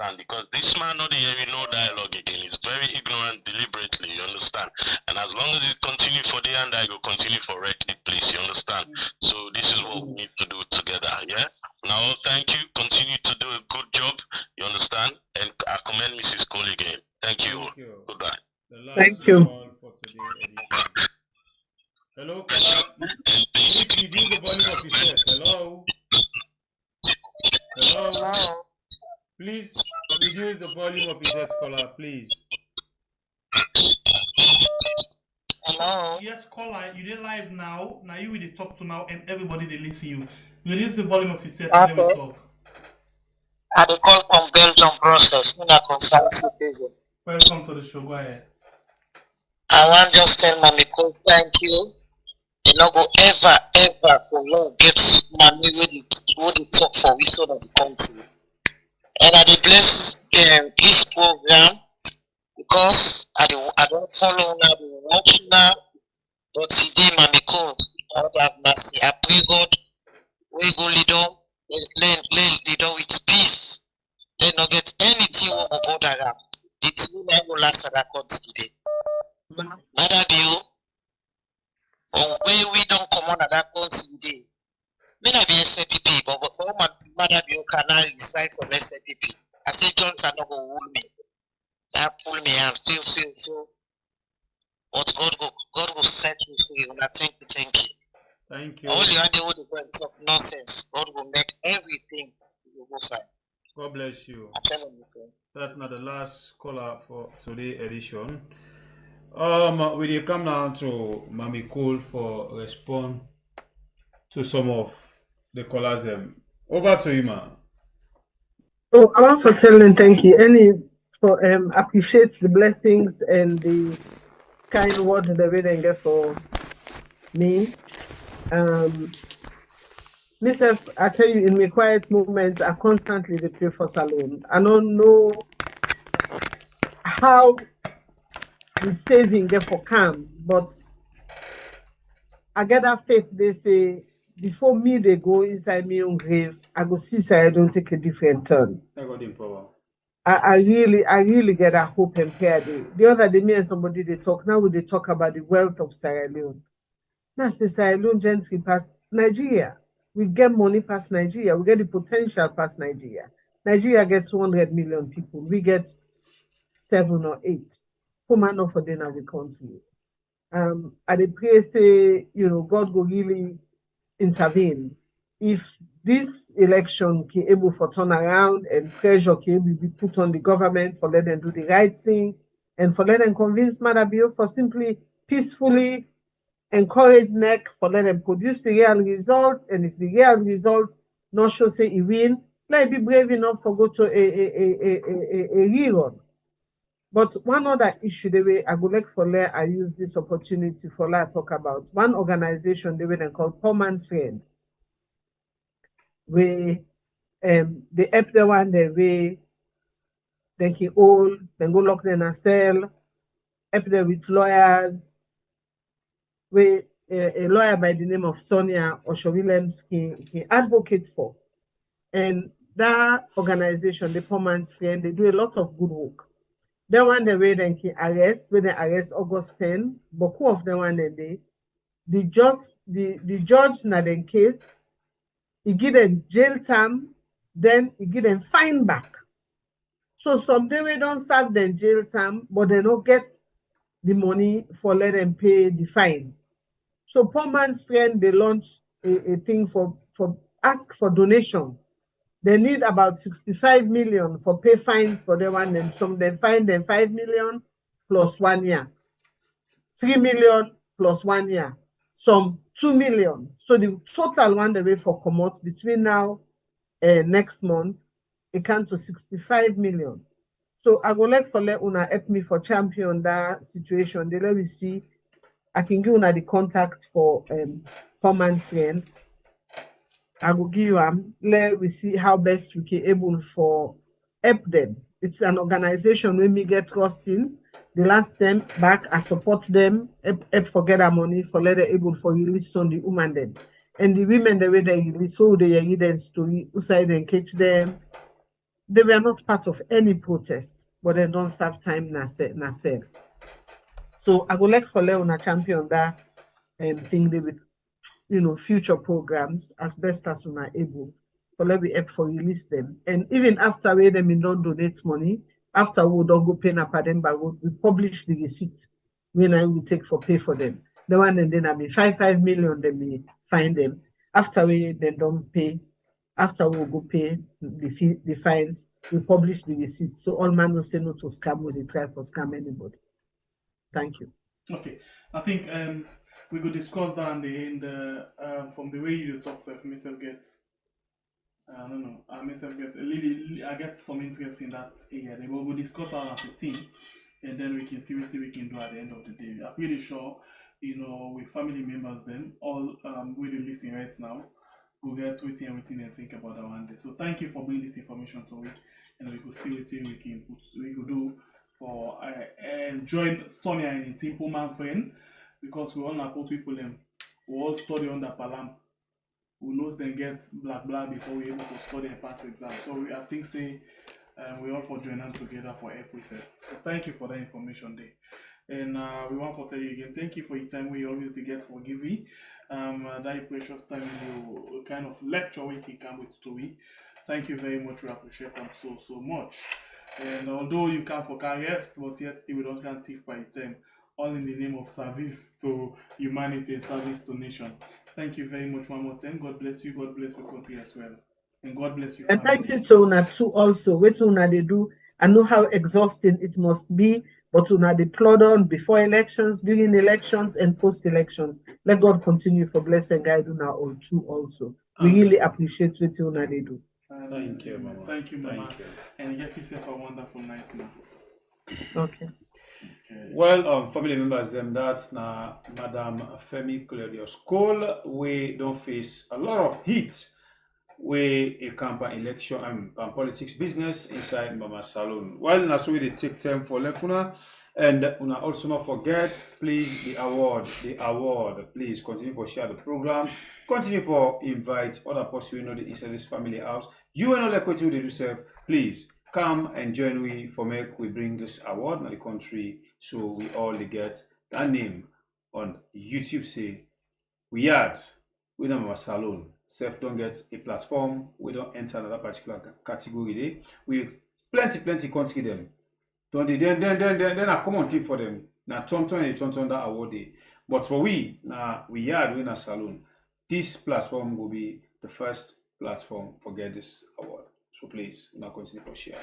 understand? Because this man not hearing no dialogue again. He's very ignorant deliberately, you understand? And as long as it continue for the end, I go continue for record, please, you understand? So this is what we need to do together, yeah? Now, thank you. Continue to do a good job, you understand? And I commend Mrs. Cole again. Thank you all. Goodbye. Thank you. For today edition. Hello, caller. Please reduce the volume of your set. Hello. Hello. Please reduce the volume of your set, caller, please. Hello. Yes, caller, you dey live now. Now you will dey talk to now, and everybody they listen you. Reduce the volume of your set and then we talk. I dey call from Belgium, Brussels. In a concerned citizen. Welcome to the show. Go ahead. I want just tell Mommy Cole thank you. You no go ever for long get money where they talk for we so that the country. And I dey bless this program because I don't follow now the watch now. But today Mommy Cole, God have mercy. I pray God we go lead on with peace. They not get anything what go bother them. The two men go last at that country today. Mother Bill, for where we don't come on at that country today. May not be SAPP, but for Mother Bill can I reside from SAPP. I say Johnson not go hold me. That pull me and feel. But God will set me free. And I thank you. Thank you. Only one day would go and talk nonsense. God will make everything go fine. God bless you. I'm telling you. That's not the last caller for today's edition. We will come now to Mommy Cole for respond to some of the callers. Over to you, ma. Oh, I want to tell them thank you. For appreciate the blessings and the kind word the way they get for me. Myself, I tell you, in my quiet moments, I constantly pray for Salone. I don't know how the saving get for calm, but I get that faith. They say before me they go inside my own grave, I go see so I don't take a different turn. I got in power. I really get that hope and prayer. The other day, me and somebody they talk now. They talk about the wealth of Sierra Leone. Now, Sierra Leone gentry past Nigeria. We get money past Nigeria. We get the potential past Nigeria. Nigeria get 200 million people. We get 7 or 8. Come on, for them the country. I dey pray say, God will really intervene. If this election can able for turn around and pressure can be put on the government for let them do the right thing and for let them convince Madabio for simply peacefully encourage NEC for let them produce the real results, and if the real results not show say he win, let be brave enough for go to a rerun. But one other issue the way I would like for let I use this opportunity for let talk about one organization the way they call Poor Man's Friend. We they help the one the way they can all then go lock them in a cell, help them with lawyers. We a lawyer by the name of Sonia Osho Williams can advocate for. And that organization, the Poor Man's Friend, they do a lot of good work. They one the way they can arrest, when they arrest August 10, but who of them one day, the judge na the case, he give them jail time, then he give them fine back. So some day we don't serve them jail time, but they don't get the money for let them pay the fine. So Poor Man's Friend, they launch a thing for ask for donation. They need about 65 million for pay fines for the one, and some they fine them 5 million plus 1 year, 3 million plus 1 year, some 2 million. So the total one the way for commot between now and next month, it comes to 65 million. So I go like for let una help me for champion that situation. They let me see. I can give una the contact for Poor Man's Friend. I will give you let we see how best we can able for help them. It's an organization when we get trust in. The last time back, I support them, help for get their money for let them able for release on the woman then. And the women the way they release, so they read their story, who side and catch them, they were not part of any protest, but they don't serve time na said. So I would like for Leona champion that thing with future programs as best as we are able. For let we help for release them. And even after we them don't donate money, after we don't go pay na per them, but we publish the receipt when I will take for pay for them. The one and then I mean 5 million they may find them. After we then don't pay, after we go pay the fines, we publish the receipt. So all man will say no to scam when they try for scam anybody. Thank you. Okay. I think we could discuss that in the from the way you talk to Mr. Gates. I don't know. Mr. Gates, I get some interest in that area. Then we'll discuss our as a team, and then we can see what we can do at the end of the day. I'm pretty sure, with family members, then all really listen right now, we'll get everything and think about that one day. So thank you for bringing this information to it, and we could see what we could do for join Sonia and Timpo Man friend, because we all know people we all study under Palam. Who knows them get black before we able to study and pass exam. So I think we all for joining together for April 7th. So thank you for that information there. And we want to tell you again, thank you for your time we always get for giving. That precious time you kind of lecture we can come with to we. Thank you very much. We appreciate them so much. And although you can for rest, but yet still we don't can thief by time. All in the name of service to humanity and service to nation. Thank you very much one more time. God bless you. God bless your country as well. And God bless you. And thank you to Una too also. What Una they do. I know how exhausting it must be, but Una they plod on before elections, during elections, and post-elections. Let God continue for bless and guide Una all too also. We really appreciate what Una they do. Thank you, Mama. Thank you, Mama. And get yourself a wonderful night now. Okay. Well, family members, that's now Madam Femi CLAUDIUS-COLE. We don't face a lot of heat. We a campaign election and politics business inside Mama Salon. Well, now so we take time for Lefuna, and una also not forget, please the award. Please continue for share the program. Continue for invite other person we know the inside this family house. You and all like what you do serve. Please come and join we for make we bring this award in the country, so we all get that name on YouTube. Say we had we know Mama Salon. Self don't get a platform, we don't enter another particular category there. We plenty country them. Don't they then I come on tip for them. Now turn that award day. But for we had we in a salon. This platform will be the first platform for get this award. So please now continue for share.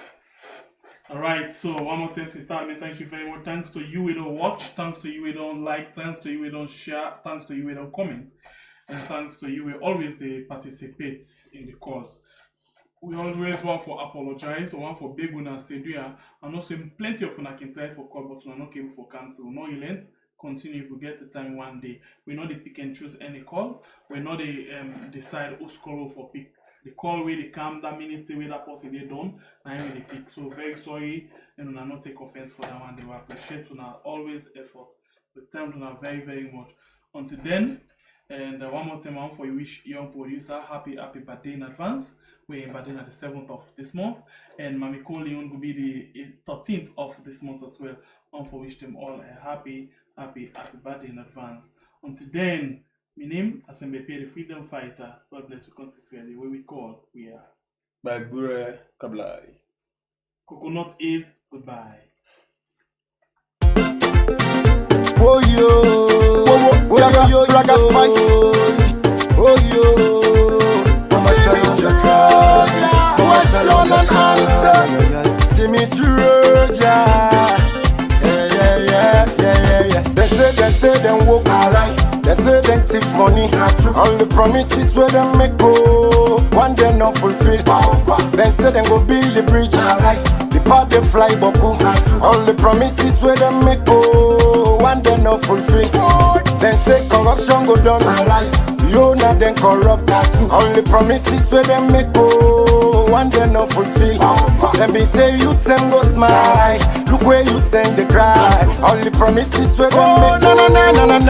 Alright, so one more time, Sister Amy, thank you very much. Thanks to you we don't watch, thanks to you we don't like, thanks to you we don't share, thanks to you we don't comment. And thanks to you, we always participate in the calls. We always want for apologize, or want for big one and say, and also plenty of una can try for call, but we are not able for come through. No relent, continue if we get the time one day. We know they pick and choose any call. We know they decide who's call for pick. The call where they come that minute where that person they done, and they pick. So very sorry, and we not take offense for that one. They will appreciate una always effort. We thank una very much. Until then. And one more time, I want for you wish young producer happy birthday in advance. We're birthday at the 7th of this month, and Mami Leone will be the 13th of this month as well. I want for wish them all a happy birthday in advance. Until then, my name is the Freedom Fighter. God bless you consistently. Where we call, we are. By Bure Kablai. Coconut Eve, goodbye. Oh yo, Raga Spice. Oh yo, Mama Salon. Mama Salon and answer. See me through, yeah. They say them walk alright. They say them thief money. All the promises where them make go, one day not fulfill. They say them go build the bridge. The part they fly boku. All the promises where them make go, one day not fulfill. They say corruption go down. You not then corrupt. All the promises where them make go, one day not fulfill. Them be say youth them go smile. Look where youth them they cry. All the promises where them make go.